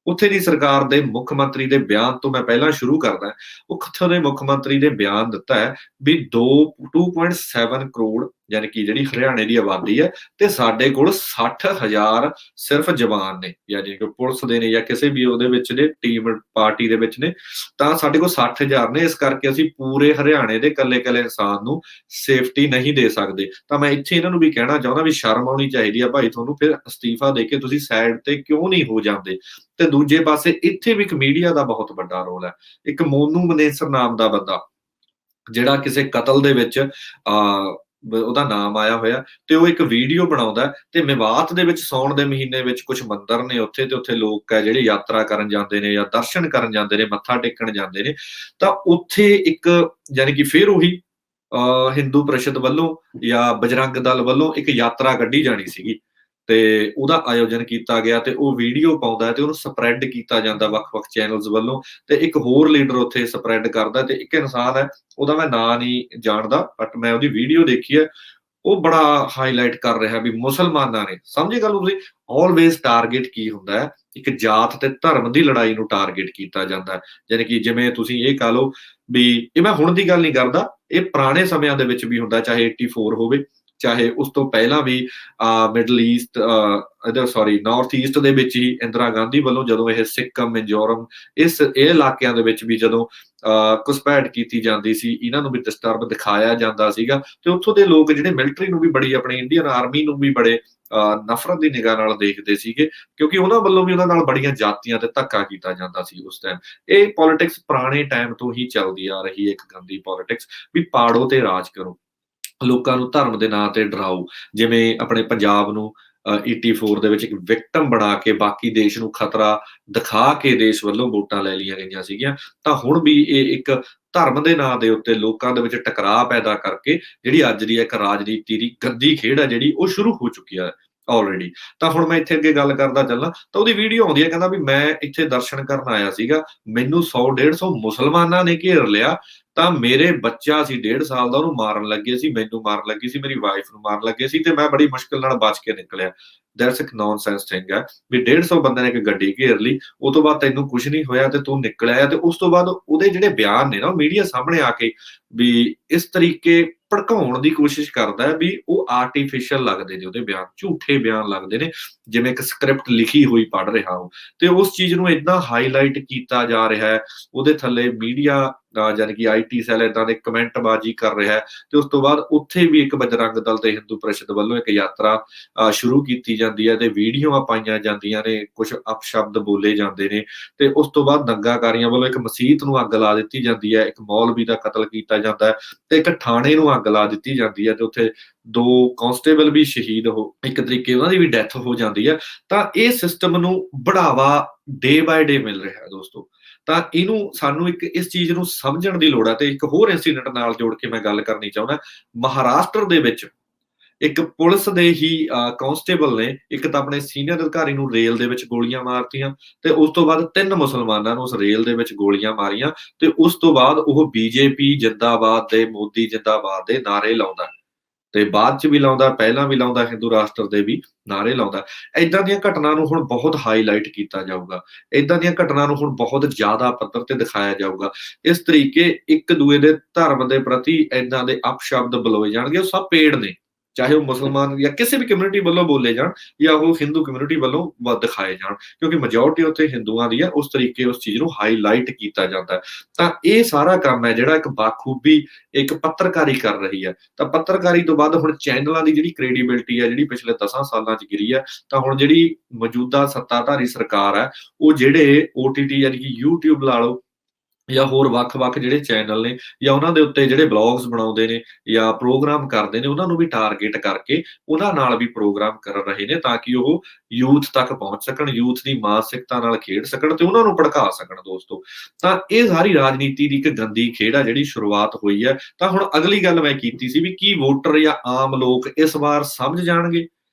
ਉੱਥੇ ਦੀ ਸਰਕਾਰ ਦੇ ਮੁੱਖ ਮੰਤਰੀ ਦੇ ਬਿਆਨ ਤੋਂ ਮੈਂ ਪਹਿਲਾਂ ਸ਼ੁਰੂ ਕਰਦਾ। ਉੱਥੋਂ ਦੇ ਮੁੱਖ ਮੰਤਰੀ ਨੇ ਬਿਆਨ ਦਿੱਤਾ ਹੈ ਵੀ 2.7 ਕਰੋੜ ਯਾਨੀ ਕਿ ਜਿਹੜੀ ਹਰਿਆਣੇ ਦੀ ਆਬਾਦੀ ਹੈ ਤੇ ਸਾਡੇ ਕੋਲ 60,000 ਸਿਰਫ ਜਵਾਨ ਨੇ, ਯਾਨੀ ਕਿ ਪੁਲਿਸ ਦੇ ਨੇ ਜਾਂ ਕਿਸੇ ਵੀ ਉਹਦੇ ਵਿੱਚ ਨੇ ਟੀਮ ਪਾਰਟੀ ਦੇ ਵਿੱਚ ਨੇ, ਤਾਂ ਸਾਡੇ ਕੋਲ 60,000 ਨੇ। ਇਸ ਕਰਕੇ ਅਸੀਂ ਪੂਰੇ ਹਰਿਆਣੇ ਦੇ ਕੱਲੇ-ਕੱਲੇ ਇਨਸਾਨ ਨੂੰ ਸੇਫਟੀ ਨਹੀਂ ਦੇ ਸਕਦੇ। ਤਾਂ ਮੈਂ ਇੱਥੇ ਇਹਨਾਂ ਨੂੰ ਵੀ ਕਹਿਣਾ ਚਾਹੁੰਦਾ ਵੀ ਸ਼ਰਮ ਆਉਣੀ ਚਾਹੀਦੀ ਆ ਭਾਈ ਤੁਹਾਨੂੰ, ਫਿਰ ਅਸਤੀਫਾ ਦੇ ਕੇ ਤੁਸੀਂ ਸਾਈਡ ਤੇ ਕਿਉਂ ਨਹੀਂ ਹੋ ਜਾਂਦੇ। ਤੇ ਦੂਜੇ ਪਾਸੇ ਇੱਥੇ ਵੀ ਇੱਕ ਮੀਡੀਆ ਦਾ ਬਹੁਤ ਵੱਡਾ ਰੋਲ ਹੈ। ਇੱਕ ਮੋਨੂ ਮਨੇਸਰ ਨਾਮ ਦਾ ਬੰਦਾ ਜਿਹੜਾ ਕਿਸੇ ਕਤਲ ਦੇ ਵਿੱਚ ਉਹਦਾ ਨਾਮ ਆਇਆ ਹੋਇਆ ਤੇ ਉਹ ਇੱਕ ਵੀਡੀਓ ਬਣਾਉਂਦਾ ਤੇ ਮੇਵਾਤ ਦੇ ਵਿੱਚ ਸਾਉਣ ਦੇ ਮਹੀਨੇ ਵਿੱਚ ਕੁਝ ਮੰਦਿਰ ਨੇ ਉੱਥੇ, ਤੇ ਉੱਥੇ ਲੋਕ ਹੈ ਜਿਹੜੇ ਯਾਤਰਾ ਕਰਨ ਜਾਂਦੇ ਨੇ ਜਾਂ ਦਰਸ਼ਨ ਕਰਨ ਜਾਂਦੇ ਨੇ, ਮੱਥਾ ਟੇਕਣ ਜਾਂਦੇ ਨੇ। ਤਾਂ ਉੱਥੇ ਇੱਕ ਯਾਨੀ ਕਿ ਫਿਰ ਉਹੀ ਹਿੰਦੂ ਪ੍ਰੀਸ਼ਦ ਵੱਲੋਂ ਜਾਂ ਬਜਰੰਗ ਦਲ ਵੱਲੋਂ ਇੱਕ ਯਾਤਰਾ ਕੱਢੀ ਜਾਣੀ ਸੀਗੀ ਤੇ ਉਹਦਾ ਆਯੋਜਨ ਕੀਤਾ ਗਿਆ ਤੇ ਉਹ ਵੀਡੀਓ ਪਾਉਂਦਾ ਤੇ ਉਹਨੂੰ ਸਪਰੈਡ ਕੀਤਾ ਜਾਂਦਾ ਵੱਖ-ਵੱਖ ਚੈਨਲਸ ਵੱਲੋਂ, ਤੇ ਇੱਕ ਹੋਰ ਲੀਡਰ ਉੱਥੇ ਸਪਰੈਡ ਕਰਦਾ ਤੇ ਇੱਕ ਇਨਸਾਨ ਹੈ ਉਹਦਾ ਮੈਂ ਨਾਂ ਨਹੀਂ ਜਾਣਦਾ ਬਟ ਮੈਂ ਉਹਦੀ ਵੀਡੀਓ ਦੇਖੀ ਹੈ, ਉਹ ਬੜਾ ਹਾਈਲਾਈਟ ਕਰ ਰਿਹਾ ਵੀ ਮੁਸਲਮਾਨਾਂ ਨੇ, ਸਮਝੇ ਗੱਲ ਤੁਸੀਂ, ਆਲਵੇਜ਼ ਟਾਰਗੇਟ ਕੀ ਹੁੰਦਾ ਹੈ, ਇੱਕ ਜਾਤ ਤੇ ਧਰਮ ਦੀ ਲੜਾਈ ਨੂੰ ਟਾਰਗੇਟ ਕੀਤਾ ਜਾਂਦਾ ਹੈ। ਯਾਨੀ ਕਿ ਜਿਵੇਂ ਤੁਸੀਂ ਇਹ ਕਹ ਲਓ ਵੀ ਇਹ ਮੈਂ ਹੁਣ ਦੀ ਗੱਲ ਨਹੀਂ ਕਰਦਾ, ਇਹ ਪੁਰਾਣੇ ਸਮਿਆਂ ਦੇ ਵਿੱਚ ਵੀ ਹੁੰਦਾ, ਚਾਹੇ 84 ਹੋਵੇ ਚਾਹੇ ਉਸ ਤੋਂ ਪਹਿਲਾਂ ਵੀ ਮਿਡਲ ਈਸਟ ਨਾਰਥ ਈਸਟ ਦੇ ਵਿੱਚ ਹੀ ਇੰਦਰਾ ਗਾਂਧੀ ਵੱਲੋਂ ਜਦੋਂ ਇਹ ਸਿੱਕਮ, ਮਿਜ਼ੋਰਮ ਇਹ ਇਲਾਕਿਆਂ ਦੇ ਵਿੱਚ ਵੀ ਜਦੋਂ ਘੁਸਪੈਠ ਕੀਤੀ ਜਾਂਦੀ ਸੀ, ਇਹਨਾਂ ਨੂੰ ਵੀ ਡਿਸਟਰਬ ਦਿਖਾਇਆ ਜਾਂਦਾ ਸੀਗਾ ਤੇ ਉੱਥੋਂ ਦੇ ਲੋਕ ਜਿਹੜੇ ਮਿਲਟਰੀ ਨੂੰ ਵੀ ਬੜੀ, ਆਪਣੀ ਇੰਡੀਅਨ ਆਰਮੀ ਨੂੰ ਵੀ ਬੜੇ ਨਫ਼ਰਤ ਦੀ ਨਿਗਾਹ ਨਾਲ ਦੇਖਦੇ ਸੀਗੇ, ਕਿਉਂਕਿ ਉਹਨਾਂ ਵੱਲੋਂ ਵੀ ਉਹਨਾਂ ਨਾਲ ਬੜੀਆਂ ਜਾਤੀਆਂ ਤੇ ਧੱਕਾ ਕੀਤਾ ਜਾਂਦਾ ਸੀ ਉਸ ਟਾਈਮ। ਇਹ ਪੋਲਿਟਿਕਸ ਪੁਰਾਣੇ ਟਾਈਮ ਤੋਂ ਹੀ ਚੱਲਦੀ ਆ ਰਹੀ ਹੈ, ਇੱਕ ਗੰਦੀ ਪੋਲਿਟਿਕਸ ਵੀ ਪਾੜੋ ਤੇ ਰਾਜ ਕਰੋ, ਲੋਕਾਂ ਨੂੰ ਧਰਮ ਦੇ ਨਾਂ ਤੇ ਡਰਾਓ। ਜਿਵੇਂ ਆਪਣੇ ਪੰਜਾਬ ਨੂੰ 84 ਦੇ ਵਿੱਚ ਇੱਕ ਵਿਕਟਮ ਬਣਾ ਕੇ ਬਾਕੀ ਦੇਸ਼ ਨੂੰ ਖਤਰਾ ਦਿਖਾ ਕੇ ਦੇਸ਼ ਵੱਲੋਂ ਵੋਟਾਂ ਲੈ ਲਈਆਂ ਗਈਆਂ ਸੀਗੀਆਂ, ਤਾਂ ਹੁਣ ਵੀ ਇਹ ਇੱਕ ਧਰਮ ਦੇ ਨਾਂ ਦੇ ਉੱਤੇ ਲੋਕਾਂ ਦੇ ਵਿੱਚ ਟਕਰਾਅ ਪੈਦਾ ਕਰਕੇ ਜਿਹੜੀ ਅੱਜ ਦੀ ਇੱਕ ਰਾਜਨੀਤੀ ਦੀ ਗੰਦੀ ਖੇਡ ਹੈ ਜਿਹੜੀ ਉਹ ਸ਼ੁਰੂ ਹੋ ਚੁੱਕੀ ਹੈ ਆਲਰੇਡੀ। ਤਾਂ ਹੁਣ ਮੈਂ ਇੱਥੇ ਅੱਗੇ ਗੱਲ ਕਰਦਾ ਚੱਲਾਂ ਤਾਂ ਉਹਦੀ ਵੀਡੀਓ ਆਉਂਦੀ ਹੈ, ਕਹਿੰਦਾ ਵੀ ਮੈਂ ਇੱਥੇ ਦਰਸ਼ਨ ਕਰਨ ਆਇਆ ਸੀਗਾ, ਮੈਨੂੰ 100-150 ਮੁਸਲਮਾਨਾਂ ਨੇ ਘੇਰ ਲਿਆ, ਤਾਂ ਮੇਰੇ ਬੱਚਾ ਸੀ 1.5 ਸਾਲ ਦਾ, ਉਹਨੂੰ ਮਾਰਨ ਲੱਗੇ ਸੀ, ਮੈਨੂੰ ਮਾਰਨ ਲੱਗੇ ਸੀ, ਮੇਰੀ ਵਾਈਫ ਨੂੰ ਮਾਰਨ ਲੱਗੇ ਸੀ ਤੇ ਮੈਂ ਬੜੀ ਮੁਸ਼ਕਿਲ ਨਾਲ ਬਚ ਕੇ ਨਿਕਲਿਆ। ਦੈਟਸ ਇਕ ਨੌਨਸੈਂਸ ਥਿੰਗ ਹੈ ਵੀ 150 ਬੰਦੇ ਨੇ ਇੱਕ ਗੱਡੀ ਘੇਰ ਲਈ, ਉਹ ਤੋਂ ਬਾਅਦ ਤੈਨੂੰ ਕੁਝ ਨਹੀਂ ਹੋਇਆ ਤੇ ਤੂੰ ਨਿਕਲਿਆ। ਤੇ ਉਸ ਤੋਂ ਬਾਅਦ ਉਹਦੇ ਜਿਹੜੇ ਬਿਆਨ ਨੇ ਨਾ ਉਹ ਮੀਡੀਆ ਸਾਹਮਣੇ ਆ ਕੇ ਵੀ ਇਸ ਤਰੀਕੇ ਭੜਕਾਉਣ ਦੀ ਕੋਸ਼ਿਸ਼ ਕਰਦਾ ਹੈ ਵੀ ਉਹ ਆਰਟੀਫਿਸ਼ੀਅਲ ਲੱਗਦੇ ਨੇ, ਉਹਦੇ ਬਿਆਨ ਝੂਠੇ ਬਿਆਨ ਲੱਗਦੇ ਨੇ, ਜਿਵੇਂ ਇੱਕ ਸਕ੍ਰਿਪਟ ਲਿਖੀ ਹੋਈ ਪੜ੍ਹ ਰਿਹਾ ਹੋ, ਤੇ ਉਸ ਚੀਜ਼ ਨੂੰ ਏਦਾਂ ਹਾਈਲਾਈਟ ਕੀਤਾ ਜਾ ਰਿਹਾ ਹੈ। ਉਹਦੇ ਥੱਲੇ ਮੀਡੀਆ ਯਾਨੀ ਕਿ IT ਸੈੱਲ ਏਦਾਂ ਦੇ ਕਮੈਂਟਬਾਜ਼ੀ ਕਰ ਰਿਹਾ ਹੈ ਤੇ ਉਸ ਤੋਂ ਬਾਅਦ ਉੱਥੇ ਵੀ ਇੱਕ ਬਜਰੰਗ ਦਲ ਤੇ ਹਿੰਦੂ ਪ੍ਰੀਸ਼ਦ ਵੱਲੋਂ ਇੱਕ ਯਾਤਰਾ ਸ਼ੁਰੂ ਕੀਤੀ ਜਾਂਦੀ ਹੈ ਤੇ ਵੀਡੀਓਆਂ ਪਾਈਆਂ ਜਾਂਦੀਆਂ ਨੇ, ਕੁਝ ਅਪਸ਼ਬਦ ਬੋਲੇ ਜਾਂਦੇ ਨੇ ਤੇ ਉਸ ਤੋਂ ਬਾਅਦ ਦੰਗਾਕਾਰੀਆਂ ਵੱਲੋਂ ਇੱਕ ਮਸੀਤ ਨੂੰ ਅੱਗ ਲਾ ਦਿੱਤੀ ਜਾਂਦੀ ਹੈ, ਇੱਕ ਮੌਲਵੀ ਦਾ ਕਤਲ ਕੀਤਾ ਜਾਂਦਾ ਹੈ ਤੇ ਇੱਕ ਥਾਣੇ ਨੂੰ ਅੱਗ ਲਾ ਦਿੱਤੀ ਜਾਂਦੀ ਹੈ ਤੇ ਉੱਥੇ 2 ਕਾਂਸਟੇਬਲ ਵੀ ਸ਼ਹੀਦ ਇੱਕ ਤਰੀਕੇ ਉਹਨਾਂ ਦੀ ਵੀ ਡੈਥ ਹੋ ਜਾਂਦੀ ਹੈ। ਤਾਂ ਇਹ ਸਿਸਟਮ ਨੂੰ ਬੜਾਵਾ ਡੇ ਬਾਏ ਡੇ ਮਿਲ ਰਿਹਾ ਹੈ ਦੋਸਤੋ। ਤਾਂ ਇਹਨੂੰ ਸਾਨੂੰ ਇੱਕ ਇਸ ਚੀਜ਼ ਨੂੰ ਸਮਝਣ ਦੀ ਲੋੜ ਹੈ। ਤੇ ਇੱਕ ਹੋਰ ਇੰਸੀਡੈਂਟ ਨਾਲ ਜੋੜ ਕੇ ਮੈਂ ਗੱਲ ਕਰਨੀ ਚਾਹੁੰਦਾ, ਮਹਾਰਾਸ਼ਟਰ ਦੇ ਵਿੱਚ ਇੱਕ ਪੁਲਿਸ ਦੇ ਹੀ ਕਾਂਸਟੇਬਲ ਨੇ ਇੱਕ ਤਾਂ ਆਪਣੇ ਸੀਨੀਅਰ ਅਧਿਕਾਰੀ ਨੂੰ ਰੇਲ ਦੇ ਵਿੱਚ ਗੋਲੀਆਂ ਮਾਰਤੀਆਂ ਤੇ ਉਸ ਤੋਂ ਬਾਅਦ 3 ਮੁਸਲਮਾਨਾਂ ਨੂੰ ਉਸ ਰੇਲ ਦੇ ਵਿੱਚ ਗੋਲੀਆਂ ਮਾਰੀਆਂ ਤੇ ਉਸ ਤੋਂ ਬਾਅਦ ਉਹ ਬੀਜੇਪੀ ਜਿੰਦਾਬਾਦ ਦੇ, ਮੋਦੀ ਜਿੰਦਾਬਾਦ ਦੇ ਨਾਅਰੇ ਲਾਉਂਦਾ ਤੇ ਬਾਅਦ ਚ ਵੀ ਲਾਉਂਦਾ, ਪਹਿਲਾਂ ਵੀ ਲਾਉਂਦਾ, ਹਿੰਦੂ ਰਾਸ਼ਟਰ ਦੇ ਵੀ ਨਾਅਰੇ ਲਾਉਂਦਾ। ਏਦਾਂ ਦੀਆਂ ਘਟਨਾ ਨੂੰ ਹੁਣ ਬਹੁਤ ਹਾਈਲਾਈਟ ਕੀਤਾ ਜਾਊਗਾ, ਏਦਾਂ ਦੀਆਂ ਘਟਨਾ ਨੂੰ ਹੁਣ ਬਹੁਤ ਜ਼ਿਆਦਾ ਪੱਧਰ ਤੇ ਦਿਖਾਇਆ ਜਾਊਗਾ। ਇਸ ਤਰੀਕੇ ਇੱਕ ਦੂਏ ਦੇ ਧਰਮ ਦੇ ਪ੍ਰਤੀ ਏਦਾਂ ਦੇ ਅਪਸ਼ਬਦ ਬੁਲਾਏ ਜਾਣਗੇ, ਉਹ ਸਭ ਪੇਡ ਨੇ, ਚਾਹੇ ਉਹ ਮੁਸਲਮਾਨ ਜਾਂ ਕਿਸੇ ਵੀ ਕਮਿਊਨਿਟੀ ਵੱਲੋਂ ਬੋਲੇ ਜਾਣ ਜਾਂ ਉਹ ਹਿੰਦੂ ਕਮਿਊਨਿਟੀ ਵੱਲੋਂ ਦਿਖਾਏ ਜਾਣ, ਕਿਉਂਕਿ ਮੈਜੋਰਟੀ ਉੱਥੇ ਹਿੰਦੂਆਂ ਦੀ ਹੈ। ਉਸ ਤਰੀਕੇ ਉਸ ਚੀਜ਼ ਨੂੰ ਹਾਈਲਾਈਟ ਕੀਤਾ ਜਾਂਦਾ। ਤਾਂ ਇਹ ਸਾਰਾ ਕੰਮ ਹੈ ਜਿਹੜਾ ਇੱਕ ਬਾਖੂਬੀ ਇੱਕ ਪੱਤਰਕਾਰੀ ਕਰ ਰਹੀ ਹੈ। ਤਾਂ ਪੱਤਰਕਾਰੀ ਤੋਂ ਬਾਅਦ ਹੁਣ ਚੈਨਲਾਂ ਦੀ ਜਿਹੜੀ ਕ੍ਰੈਡੀਬਿਲਿਟੀ ਹੈ, ਜਿਹੜੀ ਪਿਛਲੇ 10 ਸਾਲਾਂ 'ਚ ਗਿਰੀ ਹੈ, ਤਾਂ ਹੁਣ ਜਿਹੜੀ ਮੌਜੂਦਾ ਸੱਤਾਧਾਰੀ ਸਰਕਾਰ ਹੈ, ਉਹ ਜਿਹੜੇ OTT ਯਾਨੀ ਕਿ YouTube ਲਾ ਲਓ ਜਾਂ ਹੋਰ ਵੱਖ-ਵੱਖ ਜਿਹੜੇ ਚੈਨਲ ਨੇ ਜਾਂ ਉਹਨਾਂ ਦੇ ਉੱਤੇ ਜਿਹੜੇ ਵਲੌਗਸ ਬਣਾਉਂਦੇ ਨੇ ਜਾਂ ਪ੍ਰੋਗਰਾਮ ਕਰਦੇ ਨੇ, ਉਹਨਾਂ ਨੂੰ ਵੀ ਟਾਰਗੇਟ ਕਰਕੇ ਉਹਨਾਂ ਨਾਲ ਵੀ ਪ੍ਰੋਗਰਾਮ ਕਰ ਰਹੇ ਨੇ ਤਾਂ ਕਿ ਉਹ ਯੂਥ ਤੱਕ ਪਹੁੰਚ ਸਕਣ, ਯੂਥ ਦੀ ਮਾਨਸਿਕਤਾ ਨਾਲ ਖੇਡ ਸਕਣ ਤੇ ਉਹਨਾਂ ਨੂੰ ਭੜਕਾ ਸਕਣ ਦੋਸਤੋ। ਤਾਂ ਇਹ ਸਾਰੀ ਰਾਜਨੀਤੀ ਦੀ ਇੱਕ ਗੰਦੀ ਖੇਡ ਆ ਜਿਹੜੀ ਸ਼ੁਰੂਆਤ ਹੋਈ ਹੈ। ਤਾਂ ਹੁਣ ਅਗਲੀ ਗੱਲ ਮੈਂ ਕੀਤੀ ਸੀ ਵੀ ਕੀ ਵੋਟਰ ਜਾਂ ਆਮ ਲੋਕ ਇਸ ਵਾਰ ਸਮਝ ਜਾਣਗੇ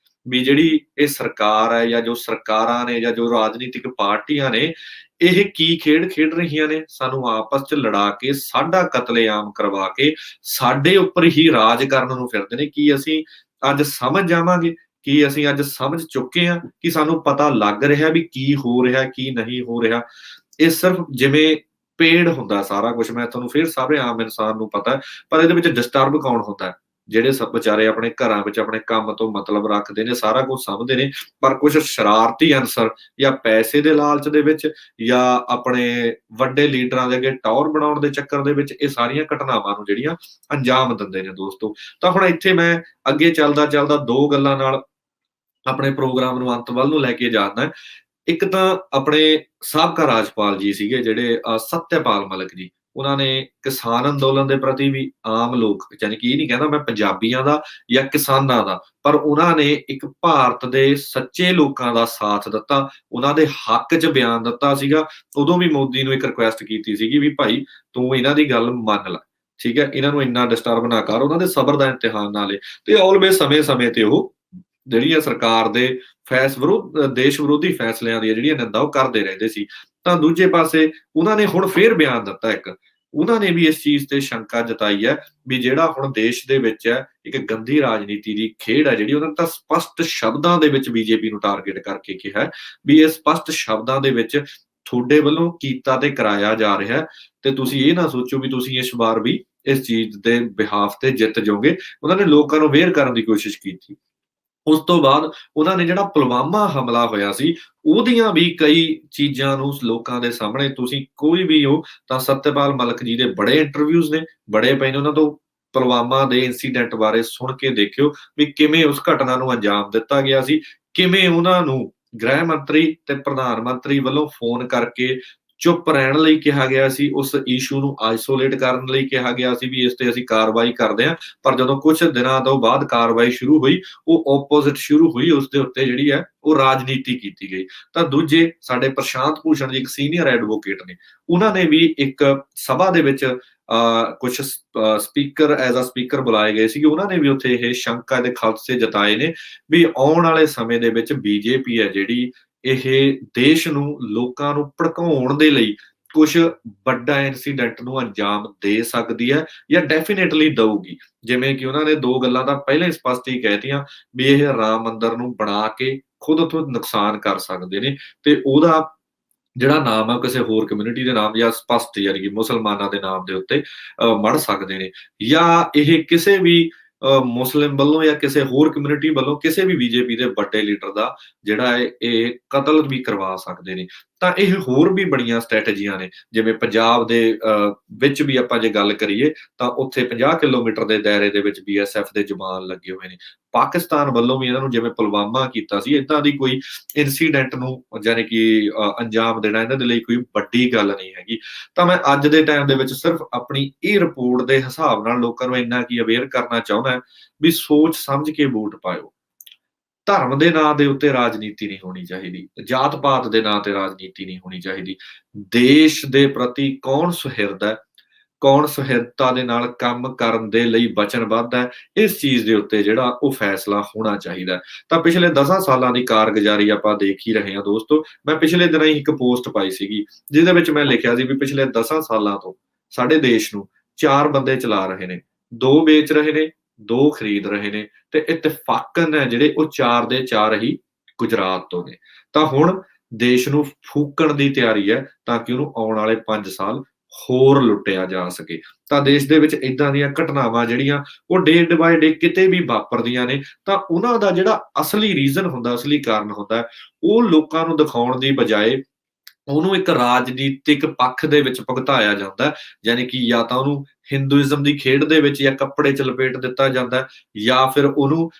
ਵੀ ਜਿਹੜੀ ਇਹ ਸਰਕਾਰ ਹੈ ਜਾਂ ਜੋ ਸਰਕਾਰਾਂ ਨੇ ਜਾਂ ਜੋ ਰਾਜਨੀਤਿਕ ਪਾਰਟੀਆਂ ਨੇ, ਇਹ ਕੀ ਖੇਡ ਖੇਡ ਰਹੀਆਂ ਨੇ? ਸਾਨੂੰ ਆਪਸ 'ਚ ਲੜਾ ਕੇ, ਸਾਡਾ ਕਤਲੇਆਮ ਕਰਵਾ ਕੇ, ਸਾਡੇ ਉੱਪਰ ਹੀ ਰਾਜ ਕਰਨ ਨੂੰ ਫਿਰਦੇ ਨੇ। ਕੀ ਅਸੀਂ ਅੱਜ ਸਮਝ ਜਾਵਾਂਗੇ? ਕੀ ਅਸੀਂ ਅੱਜ ਸਮਝ ਚੁੱਕੇ ਹਾਂ ਕਿ ਸਾਨੂੰ ਪਤਾ ਲੱਗ ਰਿਹਾ ਵੀ ਕੀ ਹੋ ਰਿਹਾ, ਕੀ ਨਹੀਂ ਹੋ ਰਿਹਾ? ਇਹ ਸਿਰਫ ਜਿਵੇਂ ਪੇੜ ਹੁੰਦਾ ਸਾਰਾ ਕੁਛ, ਮੈਂ ਤੁਹਾਨੂੰ ਫਿਰ ਸਾਰੇ ਆਮ ਇਨਸਾਨ ਨੂੰ ਪਤਾ, ਪਰ ਇਹਦੇ ਵਿੱਚ ਡਿਸਟਰਬ ਕੌਣ ਹੁੰਦਾ ਹੈ? ਜਿਹੜੇ ਸਭ ਵਿਚਾਰੇ ਆਪਣੇ ਘਰਾਂ ਵਿੱਚ ਆਪਣੇ ਕੰਮ ਤੋਂ ਮਤਲਬ ਰੱਖਦੇ ਨੇ, ਸਾਰਾ ਕੁਛ ਸਮਝਦੇ ਨੇ, ਪਰ ਕੁਛ ਸ਼ਰਾਰਤੀ ਅਨਸਰ ਜਾਂ ਪੈਸੇ ਦੇ ਲਾਲਚ ਦੇ ਵਿੱਚ ਜਾਂ ਆਪਣੇ ਵੱਡੇ ਲੀਡਰਾਂ ਦੇ ਅੱਗੇ ਟੌਰ ਬਣਾਉਣ ਦੇ ਚੱਕਰ ਦੇ ਵਿੱਚ ਇਹ ਸਾਰੀਆਂ ਘਟਨਾਵਾਂ ਨੂੰ ਜਿਹੜੀਆਂ ਅੰਜਾਮ ਦਿੰਦੇ ਨੇ ਦੋਸਤੋ। ਤਾਂ ਹੁਣ ਇੱਥੇ ਮੈਂ ਅੱਗੇ ਚੱਲਦਾ-ਚੱਲਦਾ 2 ਗੱਲਾਂ ਨਾਲ ਆਪਣੇ ਪ੍ਰੋਗਰਾਮ ਨੂੰ ਅੰਤ ਵੱਲ ਨੂੰ ਲੈ ਕੇ ਜਾਂਦਾ। ਇੱਕ ਤਾਂ ਆਪਣੇ ਸਾਬਕਾ ਰਾਜਪਾਲ ਜੀ ਸੀਗੇ ਜਿਹੜੇ ਸੱਤਿਆਪਾਲ ਮਲਿਕ ਜੀ। ਉਹਨਾਂ ਨੇ ਕਿਸਾਨ ਅੰਦੋਲਨ ਦੇ ਪ੍ਰਤੀ ਵੀ ਆਮ ਲੋਕ, ਜਾਣੀ ਕਿ ਇਹ ਨਹੀਂ ਕਹਿੰਦਾ ਮੈਂ ਪੰਜਾਬੀਆਂ ਦਾ ਜਾਂ ਕਿਸਾਨਾਂ ਦਾ, ਪਰ ਉਹਨਾਂ ਨੇ ਇੱਕ ਭਾਰਤ ਦੇ ਸੱਚੇ ਲੋਕਾਂ ਦਾ ਸਾਥ ਦਿੱਤਾ, ਉਹਨਾਂ ਦੇ ਹੱਕ 'ਚ ਬਿਆਨ ਦਿੱਤਾ ਸੀਗਾ। ਉਦੋਂ ਵੀ ਮੋਦੀ ਨੂੰ ਇੱਕ ਰਿਕੁਐਸਟ ਕੀਤੀ ਸੀਗੀ ਵੀ ਭਾਈ ਤੂੰ ਇਹਨਾਂ ਦੀ ਗੱਲ ਮੰਨ ਲੈ, ਠੀਕ ਹੈ? ਇਹਨਾਂ ਨੂੰ ਇੰਨਾ ਡਿਸਟਰਬ ਨਾ ਕਰ, ਉਹਨਾਂ ਦੇ ਸਬਰ ਦਾ ਇਮਤਿਹਾਨ ਨਾ ਲੈ। ਤੇ ਆਲਵੇਜ਼ ਸਮੇਂ-ਸਮੇਂ ਤੇ ਉਹ ਜਿਹੜੀ ਆ ਸਰਕਾਰ ਦੇ ਦੇਸ਼ ਵਿਰੋਧੀ ਫੈਸਲਿਆਂ ਦੀ ਜਿਹੜੀਆਂ ਨਿੰਦਾ ਉਹ ਕਰਦੇ ਰਹਿੰਦੇ ਸੀ। ਤਾਂ ਦੂਜੇ ਪਾਸੇ ਉਹਨਾਂ ਨੇ ਹੁਣ ਫੇਰ ਬਿਆਨ ਦਿੱਤਾ ਇੱਕ, ਉਹਨਾਂ ਨੇ ਵੀ ਇਸ ਚੀਜ਼ ਤੇ ਸ਼ੰਕਾ ਜਤਾਈ ਹੈ ਵੀ ਜਿਹੜਾ ਹੁਣ ਦੇਸ਼ ਦੇ ਵਿੱਚ ਹੈ, ਇੱਕ ਗੰਦੀ ਰਾਜਨੀਤੀ ਦੀ ਖੇਡ ਹੈ ਜਿਹੜੀ, ਉਹਨਾਂ ਨੇ ਤਾਂ ਸਪਸ਼ਟ ਸ਼ਬਦਾਂ ਦੇ ਵਿੱਚ ਬੀਜੇਪੀ ਨੂੰ ਟਾਰਗੇਟ ਕਰਕੇ ਕਿਹਾ ਵੀ ਇਹ ਸਪਸ਼ਟ ਸ਼ਬਦਾਂ ਦੇ ਵਿੱਚ ਤੁਹਾਡੇ ਵੱਲੋਂ ਕੀਤਾ ਤੇ ਕਰਾਇਆ ਜਾ ਰਿਹਾ ਹੈ ਤੇ ਤੁਸੀਂ ਇਹ ਨਾ ਸੋਚੋ ਵੀ ਤੁਸੀਂ ਇਸ ਵਾਰ ਵੀ ਇਸ ਚੀਜ਼ ਦੇ ਬਿਹਾਫ ਤੇ ਜਿੱਤ ਜਾਓਗੇ। ਉਹਨਾਂ ਨੇ ਲੋਕਾਂ ਨੂੰ ਅਵੇਅਰ ਕਰਨ ਦੀ ਕੋਸ਼ਿਸ਼ ਕੀਤੀ। ਉਸ ਤੋਂ ਬਾਅਦ ਉਹਨਾਂ ਨੇ ਜਿਹੜਾ ਪੁਲਵਾਮਾ ਹਮਲਾ ਹੋਇਆ ਸੀ, ਉਹਦੀਆਂ ਵੀ ਕਈ ਚੀਜ਼ਾਂ ਨੂੰ ਲੋਕਾਂ ਦੇ ਸਾਹਮਣੇ, ਤੁਸੀਂ ਕੋਈ ਵੀ ਹੋ ਤਾਂ ਸੱਤਿਆਪਾਲ ਮਲਿਕ ਜੀ ਦੇ ਬੜੇ ਇੰਟਰਵਿਊਜ਼ ਨੇ, ਬੜੇ ਪਏ ਨੇ, ਉਹਨਾਂ ਤੋਂ ਪੁਲਵਾਮਾ ਦੇ ਇੰਸੀਡੈਂਟ ਬਾਰੇ ਸੁਣ ਕੇ ਦੇਖਿਓ ਵੀ ਕਿਵੇਂ ਉਸ ਘਟਨਾ ਨੂੰ ਅੰਜਾਮ ਦਿੱਤਾ ਗਿਆ ਸੀ, ਕਿਵੇਂ ਉਹਨਾਂ ਨੂੰ ਗ੍ਰਹਿ ਮੰਤਰੀ ਤੇ ਪ੍ਰਧਾਨ ਮੰਤਰੀ ਵੱਲੋਂ ਫੋਨ ਕਰਕੇ ਚੁੱਪ ਰਹਿਣ ਲਈ ਕਿਹਾ ਗਿਆ ਸੀ, ਉਸ ਇਸ਼ੂ ਨੂੰ ਆਈਸੋਲੇਟ ਕਰਨ ਲਈ ਕਿਹਾ ਗਿਆ ਸੀ ਵੀ ਇਸ ਤੇ ਅਸੀਂ ਕਾਰਵਾਈ ਕਰਦੇ ਹਾਂ। ਪਰ ਜਦੋਂ ਕੁਛ ਦਿਨਾਂ ਤੋਂ ਬਾਅਦ ਕਾਰਵਾਈ ਸ਼ੁਰੂ ਹੋਈ, ਉਹ ਆਪੋਜ਼ਿਟ ਸ਼ੁਰੂ ਹੋਈ, ਉਸ ਦੇ ਉੱਤੇ ਜਿਹੜੀ ਹੈ ਉਹ ਰਾਜਨੀਤੀ ਕੀਤੀ ਗਈ। ਤਾਂ ਦੂਜੇ ਸਾਡੇ ਪ੍ਰਸ਼ਾਂਤ ਭੂਸ਼ਣ ਜੀ ਇੱਕ ਸੀਨੀਅਰ ਐਡਵੋਕੇਟ ਨੇ, ਉਹਨਾਂ ਨੇ ਵੀ ਇੱਕ ਸਭਾ ਦੇ ਵਿੱਚ ਕੁਛ ਸਪੀਕਰ ਐਜ਼ ਅ ਸਪੀਕਰ ਬੁਲਾਏ ਗਏ ਸੀਗੇ। ਉਹਨਾਂ ਨੇ ਵੀ ਉੱਥੇ ਇਹ ਸ਼ੰਕਾ ਦੇ ਖਦਸ਼ੇ ਜਤਾਏ ਨੇ ਵੀ ਆਉਣ ਵਾਲੇ ਸਮੇਂ ਦੇ ਵਿੱਚ ਬੀਜੇਪੀ ਹੈ ਜਿਹੜੀ, ਇਹ ਦੇਸ਼ ਨੂੰ, ਲੋਕਾਂ ਨੂੰ ਭੜਕਾਉਣ ਦੇ ਲਈ ਕੁਛ ਵੱਡਾ ਇੰਸੀਡੈਂਟ ਨੂੰ ਅੰਜਾਮ ਦੇ ਸਕਦੀ ਹੈ ਜਾਂ ਡੈਫੀਨੇਟਲੀ ਦਊਗੀ। ਜਿਵੇਂ ਕਿ ਉਹਨਾਂ ਨੇ 2 ਗੱਲਾਂ ਤਾਂ ਪਹਿਲਾਂ ਹੀ ਸਪਸ਼ਟ ਹੀ ਕਹਿ ਦਿੱਤੀਆਂ ਵੀ ਇਹ ਰਾਮ ਮੰਦਿਰ ਨੂੰ ਬਣਾ ਕੇ ਖੁਦ ਉੱਥੋਂ ਨੁਕਸਾਨ ਕਰ ਸਕਦੇ ਨੇ ਤੇ ਉਹਦਾ ਜਿਹੜਾ ਨਾਮ ਹੈ ਉਹ ਕਿਸੇ ਹੋਰ ਕਮਿਊਨਿਟੀ ਦੇ ਨਾਮ ਜਾਂ ਸਪਸ਼ਟ, ਯਾਨੀ ਕਿ ਮੁਸਲਮਾਨਾਂ ਦੇ ਨਾਮ ਦੇ ਉੱਤੇ ਮੜ ਸਕਦੇ ਨੇ, ਜਾਂ ਇਹ ਕਿਸੇ ਵੀ ਮੁਸਲਿਮ ਵੱਲੋਂ ਜਾਂ ਕਿਸੇ ਹੋਰ ਕਮਿਊਨਿਟੀ ਵੱਲੋਂ ਕਿਸੇ ਵੀ ਬੀਜੇਪੀ ਦੇ ਵੱਡੇ ਲੀਡਰ ਦਾ ਜਿਹੜਾ ਹੈ ਇਹ ਕਤਲ ਵੀ ਕਰਵਾ ਸਕਦੇ ਨੇ। ਤਾਂ ਇਹ ਹੋਰ ਵੀ ਬੜੀਆਂ ਸਟ੍ਰੈਟਜੀਆਂ ਨੇ, ਜਿਵੇਂ ਪੰਜਾਬ ਦੇ ਵਿੱਚ ਵੀ ਆਪਾਂ ਜੇ ਗੱਲ ਕਰੀਏ ਤਾਂ ਉੱਥੇ 50 ਕਿਲੋਮੀਟਰ ਦੇ ਦਾਇਰੇ ਦੇ ਵਿੱਚ BSF ਦੇ ਜਵਾਨ ਲੱਗੇ ਹੋਏ ਨੇ। ਪਾਕਿਸਤਾਨ ਵੱਲੋਂ ਵੀ ਇਹਨਾਂ ਨੂੰ ਜਿਵੇਂ ਪੁਲਵਾਮਾ ਕੀਤਾ ਸੀ, ਏਦਾਂ ਦੀ ਕੋਈ ਇੰਸੀਡੈਂਟ ਨੂੰ ਜਾਣੀ ਕਿ ਅੰਜਾਮ ਦੇਣਾ ਇਹਨਾਂ ਦੇ ਲਈ ਕੋਈ ਵੱਡੀ ਗੱਲ ਨਹੀਂ ਹੈਗੀ। ਤਾਂ ਮੈਂ ਅੱਜ ਦੇ ਟਾਈਮ ਦੇ ਵਿੱਚ ਸਿਰਫ ਆਪਣੀ ਇਹ ਰਿਪੋਰਟ ਦੇ ਹਿਸਾਬ ਨਾਲ ਲੋਕਾਂ ਨੂੰ ਇੰਨਾ ਕੀ ਅਵੇਅਰ ਕਰਨਾ ਚਾਹੁੰਦਾ ਵੀ ਸੋਚ ਸਮਝ ਕੇ ਵੋਟ ਪਾਇਓ। ਧਰਮ ਦੇ ਨਾਂ ਦੇ ਉੱਤੇ ਰਾਜਨੀਤੀ ਨਹੀਂ ਹੋਣੀ ਚਾਹੀਦੀ, ਜਾਤ-ਪਾਤ ਦੇ ਨਾਂ ਤੇ ਰਾਜਨੀਤੀ ਨਹੀਂ ਹੋਣੀ ਚਾਹੀਦੀ। ਦੇਸ਼ ਦੇ ਪ੍ਰਤੀ ਕੌਣ ਸੁਹਿਰਦ ਹੈ, ਕੌਣ ਸੁਹਿਰਦਤਾ ਦੇ ਨਾਲ ਕੰਮ ਕਰਨ ਦੇ ਲਈ ਵਚਨਬੱਧ ਹੈ, ਇਸ ਚੀਜ਼ ਦੇ ਉੱਤੇ ਜਿਹੜਾ ਉਹ ਫੈਸਲਾ ਹੋਣਾ ਚਾਹੀਦਾ। ਤਾਂ ਪਿਛਲੇ 10 ਸਾਲਾਂ ਦੀ ਕਾਰਗੁਜ਼ਾਰੀ ਆਪਾਂ ਦੇਖ ਹੀ ਰਹੇ ਹਾਂ ਦੋਸਤੋ। ਮੈਂ ਪਿਛਲੇ ਦਿਨਾਂ ਹੀ ਇੱਕ ਪੋਸਟ ਪਾਈ ਸੀਗੀ, ਜਿਹਦੇ ਵਿੱਚ ਮੈਂ ਲਿਖਿਆ ਸੀ ਵੀ ਪਿਛਲੇ 10 ਸਾਲਾਂ ਤੋਂ ਸਾਡੇ ਦੇਸ਼ ਨੂੰ 4 ਬੰਦੇ ਚਲਾ ਰਹੇ ਨੇ, 2 ਵੇਚ ਰਹੇ ਨੇ, 2 ਖਰੀਦ ਰਹੇ ਨੇ ਤੇ ਇਤਫਾਕਨ ਹੈ ਜਿਹੜੇ ਉਹ 4 ਦੇ 4 ਹੀ ਗੁਜਰਾਤ ਤੋਂ ਨੇ। ਤਾਂ ਹੁਣ ਦੇਸ਼ ਨੂੰ ਫੂਕਣ ਦੀ ਤਿਆਰੀ ਹੈ ਤਾਂ ਕਿ ਉਹਨੂੰ ਆਉਣ ਵਾਲੇ 5 ਸਾਲ ਹੋਰ ਲੁੱਟਿਆ ਜਾ ਸਕੇ। ਤਾਂ ਦੇਸ਼ ਦੇ ਵਿੱਚ ਏਦਾਂ ਦੀਆਂ ਘਟਨਾਵਾਂ ਜਿਹੜੀਆਂ ਉਹ ਡੇ ਬਾਏ ਡੇ ਕਿਤੇ ਵੀ ਵਾਪਰਦੀਆਂ ਨੇ, ਤਾਂ ਉਹਨਾਂ ਦਾ ਜਿਹੜਾ ਅਸਲੀ ਰੀਜ਼ਨ ਹੁੰਦਾ, ਅਸਲੀ ਕਾਰਨ ਹੁੰਦਾ, ਉਹ ਲੋਕਾਂ ਨੂੰ ਦਿਖਾਉਣ ਦੀ ਬਜਾਏ ਉਹਨੂੰ ਇੱਕ ਰਾਜਨੀਤਿਕ ਪੱਖ ਦੇ ਵਿੱਚ ਭੁਗਤਾਇਆ ਜਾਂਦਾ। ਯਾਨੀ ਕਿ ਜਾਂ ਤਾਂ ਉਹਨੂੰ ਹਿੰਦੂਇਜ਼ਮ ਦੀ ਖੇਡ ਦੇ ਵਿੱਚ ਜਾਂ ਕੱਪੜੇ 'ਚ ਲਪੇਟ ਦਿੱਤਾ ਜਾਂਦਾ, ਜਾਂ ਫਿਰ ਉਹਨੂੰ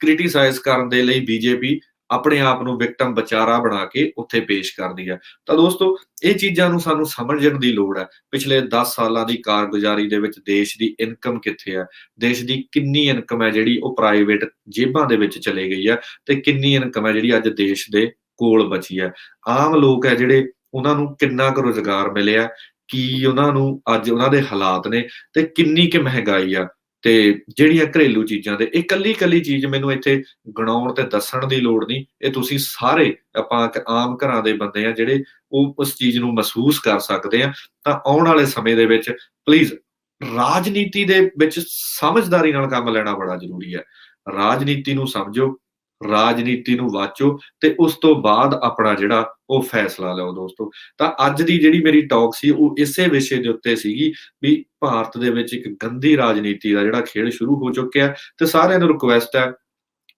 ਕ੍ਰਿਟੀਸਾਈਜ਼ ਕਰਨ ਦੇ ਲਈ ਬੀਜੇਪੀ ਆਪਣੇ ਆਪ ਨੂੰ ਵਿਕਟਮ ਵਿਚਾਰਾ ਬਣਾ ਕੇ ਉੱਥੇ ਪੇਸ਼ ਕਰਦੀ ਹੈ। ਤਾਂ ਦੋਸਤੋ ਇਹ ਚੀਜ਼ਾਂ ਨੂੰ ਸਾਨੂੰ ਸਮਝਣ ਦੀ ਲੋੜ ਹੈ। ਪਿਛਲੇ 10 ਸਾਲਾਂ ਦੀ ਕਾਰਗੁਜ਼ਾਰੀ ਦੇ ਵਿੱਚ ਦੇਸ਼ ਦੀ ਇਨਕਮ ਕਿੱਥੇ ਹੈ, ਦੇਸ਼ ਦੀ ਕਿੰਨੀ ਇਨਕਮ ਹੈ ਜਿਹੜੀ ਉਹ ਪ੍ਰਾਈਵੇਟ ਜੇਬਾਂ ਦੇ ਵਿੱਚ ਚਲੀ ਗਈ ਹੈ, ਤੇ ਕਿੰਨੀ ਇਨਕਮ ਹੈ ਜਿਹੜੀ ਅੱਜ ਦੇਸ਼ ਦੇ ਕੋਲ ਬਚੀ ਹੈ। ਆਮ ਲੋਕ ਹੈ ਜਿਹੜੇ ਉਹਨਾਂ ਨੂੰ ਕਿੰਨਾ ਕੁ ਰੁਜ਼ਗਾਰ ਮਿਲਿਆ, ਕੀ ਉਹਨਾਂ ਨੂੰ ਅੱਜ ਉਹਨਾਂ ਦੇ ਹਾਲਾਤ ਨੇ, ਤੇ ਕਿੰਨੀ ਕੁ ਮਹਿੰਗਾਈ ਆ, ਤੇ ਜਿਹੜੀਆਂ ਘਰੇਲੂ ਚੀਜ਼ਾਂ ਦੇ ਇਹ ਕੱਲੀ-ਕੱਲੀ ਚੀਜ਼ ਮੈਨੂੰ ਇੱਥੇ ਗਿਣਾਉਣ ਤੇ ਦੱਸਣ ਦੀ ਲੋੜ ਨਹੀਂ। ਇਹ ਤੁਸੀਂ ਸਾਰੇ ਆਪਾਂ ਆਮ ਘਰਾਂ ਦੇ ਬੰਦੇ ਆ ਜਿਹੜੇ ਉਹ ਉਸ ਚੀਜ਼ ਨੂੰ ਮਹਿਸੂਸ ਕਰ ਸਕਦੇ ਆ। ਤਾਂ ਆਉਣ ਵਾਲੇ ਸਮੇਂ ਦੇ ਵਿੱਚ ਪਲੀਜ਼ ਰਾਜਨੀਤੀ ਦੇ ਵਿੱਚ ਸਮਝਦਾਰੀ ਨਾਲ ਕੰਮ ਲੈਣਾ ਬੜਾ ਜ਼ਰੂਰੀ ਹੈ। ਰਾਜਨੀਤੀ ਨੂੰ ਸਮਝੋ, ਰਾਜਨੀਤੀ ਨੂੰ ਵਾਚੋ, ਤੇ ਉਸ ਤੋਂ ਬਾਅਦ ਆਪਣਾ ਜਿਹੜਾ ਉਹ ਫੈਸਲਾ ਲਓ ਦੋਸਤੋ। ਤਾਂ ਅੱਜ ਦੀ ਜਿਹੜੀ ਮੇਰੀ ਟਾਕ ਸੀ ਉਹ ਇਸੇ ਵਿਸ਼ੇ ਦੇ ਉੱਤੇ ਸੀਗੀ ਵੀ ਭਾਰਤ ਦੇ ਵਿੱਚ ਇੱਕ ਗੰਦੀ ਰਾਜਨੀਤੀ ਦਾ ਜਿਹੜਾ ਖੇਡ ਸ਼ੁਰੂ ਹੋ ਚੁੱਕਿਆ, ਤੇ ਸਾਰਿਆਂ ਨੂੰ ਰਿਕੁਐਸਟ ਹੈ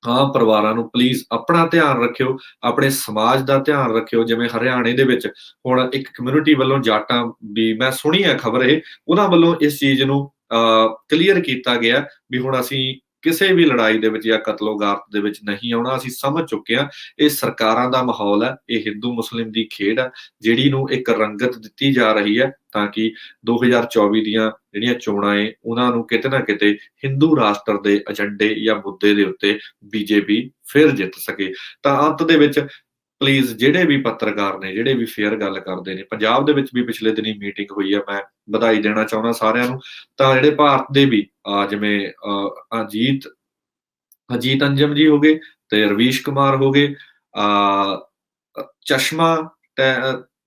ਆਮ ਪਰਿਵਾਰਾਂ ਨੂੰ ਪਲੀਜ਼ ਆਪਣਾ ਧਿਆਨ ਰੱਖਿਓ, ਆਪਣੇ ਸਮਾਜ ਦਾ ਧਿਆਨ ਰੱਖਿਓ। ਜਿਵੇਂ ਹਰਿਆਣੇ ਦੇ ਵਿੱਚ ਹੁਣ ਇੱਕ ਕਮਿਊਨਿਟੀ ਵੱਲੋਂ ਜਾਟਾਂ ਦੀ ਮੈਂ ਸੁਣੀ ਹੈ ਖਬਰ, ਇਹ ਉਹਨਾਂ ਵੱਲੋਂ ਇਸ ਚੀਜ਼ ਨੂੰ ਕਲੀਅਰ ਕੀਤਾ ਗਿਆ ਵੀ ਹੁਣ ਅਸੀਂ ਕਿਸੇ ਵੀ ਲੜਾਈ ਦੇ ਵਿੱਚ ਜਾਂ ਕਤਲੋਗਾਰਤ ਦੇ ਵਿੱਚ ਨਹੀਂ ਆਉਣਾ, ਅਸੀਂ ਸਮਝ ਚੁੱਕੇ ਹਾਂ ਇਹ ਸਰਕਾਰਾਂ ਦਾ ਮਾਹੌਲ ਹੈ, ਇਹ ਹਿੰਦੂ ਮੁਸਲਿਮ ਦੀ ਖੇਡ ਹੈ ਜਿਹੜੀ ਨੂੰ ਇੱਕ ਰੰਗਤ ਦਿੱਤੀ ਜਾ ਰਹੀ ਹੈ ਤਾਂ ਕਿ 2024 ਦੀਆਂ ਜਿਹੜੀਆਂ ਚੋਣਾਂ ਏ ਉਹਨਾਂ ਨੂੰ ਕਿਤੇ ਨਾ ਕਿਤੇ ਹਿੰਦੂ ਰਾਸ਼ਟਰ ਦੇ ਏਜੰਡੇ ਜਾਂ ਮੁੱਦੇ ਦੇ ਉੱਤੇ ਬੀਜੇਪੀ ਫਿਰ ਜਿੱਤ ਸਕੇ। ਤਾਂ ਅੰਤ ਦੇ ਵਿੱਚ ਪਲੀਜ਼ ਜਿਹੜੇ ਵੀ ਪੱਤਰਕਾਰ ਨੇ, ਜਿਹੜੇ ਵੀ ਫੇਅਰ ਗੱਲ ਕਰਦੇ ਨੇ, ਪੰਜਾਬ ਦੇ ਵਿੱਚ ਵੀ ਪਿਛਲੇ ਦਿਨੀ ਮੀਟਿੰਗ ਹੋਈ ਆ, ਮੈਂ ਵਧਾਈ ਦੇਣਾ ਚਾਹੁੰਦਾ ਸਾਰਿਆਂ ਨੂੰ। ਤਾਂ ਜਿਹੜੇ ਭਾਰਤ ਦੇ ਵੀ ਜਿਵੇਂ ਅਜੀਤ ਅੰਜਮ ਜੀ ਹੋ ਗਏ, ਤੇ ਰਵੀਸ਼ ਕੁਮਾਰ ਹੋ ਗਏ, ਚਸ਼ਮਾ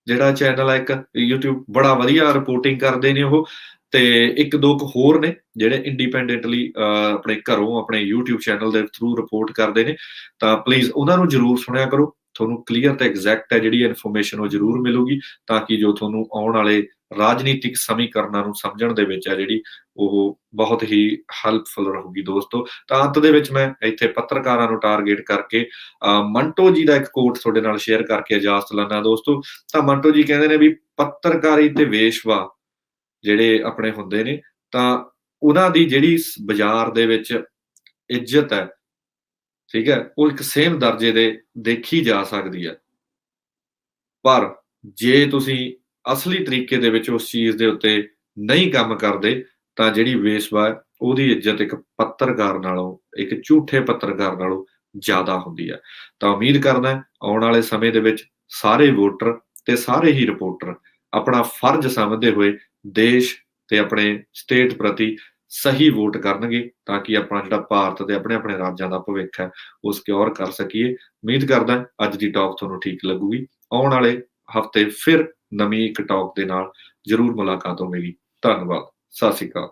ਜਿਹੜਾ ਚੈਨਲ ਆ ਇੱਕ YouTube ਬੜਾ ਵਧੀਆ ਰਿਪੋਰਟਿੰਗ ਕਰਦੇ ਨੇ ਉਹ, ਤੇ ਇੱਕ ਦੋ ਕੁ ਹੋਰ ਨੇ ਜਿਹੜੇ ਇੰਡੀਪੈਂਡੈਂਟਲੀ ਆਪਣੇ ਘਰੋਂ ਆਪਣੇ YouTube ਚੈਨਲ ਦੇ ਥਰੂ ਰਿਪੋਰਟ ਕਰਦੇ ਨੇ। ਤਾਂ ਪਲੀਜ਼ ਉਹਨਾਂ ਨੂੰ ਜ਼ਰੂਰ ਸੁਣਿਆ ਕਰੋ, ਤੁਹਾਨੂੰ ਕਲੀਅਰ ਤੇ ਐਗਜ਼ੈਕਟ ਹੈ ਜਿਹੜੀ ਇਨਫੋਰਮੇਸ਼ਨ ਉਹ ਜ਼ਰੂਰ ਮਿਲੂਗੀ, ਤਾਂ ਕਿ ਜੋ ਤੁਹਾਨੂੰ ਆਉਣ ਵਾਲੇ ਰਾਜਨੀਤਿਕ ਸਮੀਕਰਨਾਂ ਨੂੰ ਸਮਝਣ ਦੇ ਵਿੱਚ ਹੈ ਜਿਹੜੀ ਉਹ ਬਹੁਤ ਹੀ ਹੈਲਪਫੁਲ ਰਹੂਗੀ ਦੋਸਤੋ। ਤਾਂ ਅੰਤ ਦੇ ਵਿੱਚ ਮੈਂ ਇੱਥੇ ਪੱਤਰਕਾਰਾਂ ਨੂੰ ਟਾਰਗੇਟ ਕਰਕੇ ਮੰਟੋ ਜੀ ਦਾ ਇੱਕ ਕੋਟ ਤੁਹਾਡੇ ਨਾਲ ਸ਼ੇਅਰ ਕਰਕੇ ਇਜਾਜ਼ਤ ਲੈਂਦਾ ਦੋਸਤੋ। ਤਾਂ ਮੰਟੋ ਜੀ ਕਹਿੰਦੇ ਨੇ ਵੀ ਪੱਤਰਕਾਰੀ ਤੇ ਵੇਸ਼ਵਾ ਜਿਹੜੇ ਆਪਣੇ ਹੁੰਦੇ ਨੇ, ਤਾਂ ਉਹਨਾਂ ਦੀ ਜਿਹੜੀ ਬਾਜ਼ਾਰ ਦੇ ਵਿੱਚ ਇੱਜ਼ਤ ਹੈ, ਠੀਕ ਹੈ, ਉਹ ਇੱਕ ਸੇਮ ਦਰਜੇ ਦੇ ਦੇਖੀ ਜਾ ਸਕਦੀ ਹੈ। ਪਰ ਜੇ ਤੁਸੀਂ ਅਸਲੀ ਤਰੀਕੇ ਦੇ ਵਿੱਚ ਉਸ ਚੀਜ਼ ਦੇ ਉੱਤੇ ਨਹੀਂ ਕੰਮ ਕਰਦੇ, ਤਾਂ ਜਿਹੜੀ ਵੇਸ਼ਵਾ ਹੈ ਉਹਦੀ ਇੱਜ਼ਤ ਇੱਕ ਪੱਤਰਕਾਰ ਨਾਲੋਂ, ਇੱਕ ਝੂਠੇ ਪੱਤਰਕਾਰ ਨਾਲੋਂ ਜ਼ਿਆਦਾ ਹੁੰਦੀ ਹੈ। ਤਾਂ ਉਮੀਦ ਕਰਦਾ ਆਉਣ ਵਾਲੇ ਸਮੇਂ ਦੇ ਵਿੱਚ ਸਾਰੇ ਵੋਟਰ ਤੇ ਸਾਰੇ ਹੀ ਰਿਪੋਰਟਰ ਆਪਣਾ ਫਰਜ਼ ਸਮਝਦੇ ਹੋਏ ਦੇਸ਼ ਤੇ ਆਪਣੇ ਸਟੇਟ ਪ੍ਰਤੀ ਸਹੀ ਵੋਟ ਕਰਨਗੇ, ਤਾਂ ਕਿ ਆਪਣਾ ਜਿਹੜਾ ਭਾਰਤ ਤੇ ਆਪਣੇ ਆਪਣੇ ਰਾਜਾਂ ਦਾ ਭਵਿੱਖ ਹੈ ਉਹ ਸਿਕਿਉਰ ਕਰ ਸਕੀਏ। ਉਮੀਦ ਕਰਦਾ ਅੱਜ ਦੀ ਟਾਕ ਤੁਹਾਨੂੰ ਠੀਕ ਲੱਗੂਗੀ। ਆਉਣ ਵਾਲੇ ਹਫ਼ਤੇ ਫਿਰ ਨਵੀਂ ਇੱਕ ਟਾਕ ਦੇ ਨਾਲ ਜ਼ਰੂਰ ਮੁਲਾਕਾਤ ਹੋਵੇਗੀ। ਧੰਨਵਾਦ, ਸਤਿ ਸ਼੍ਰੀ ਅਕਾਲ।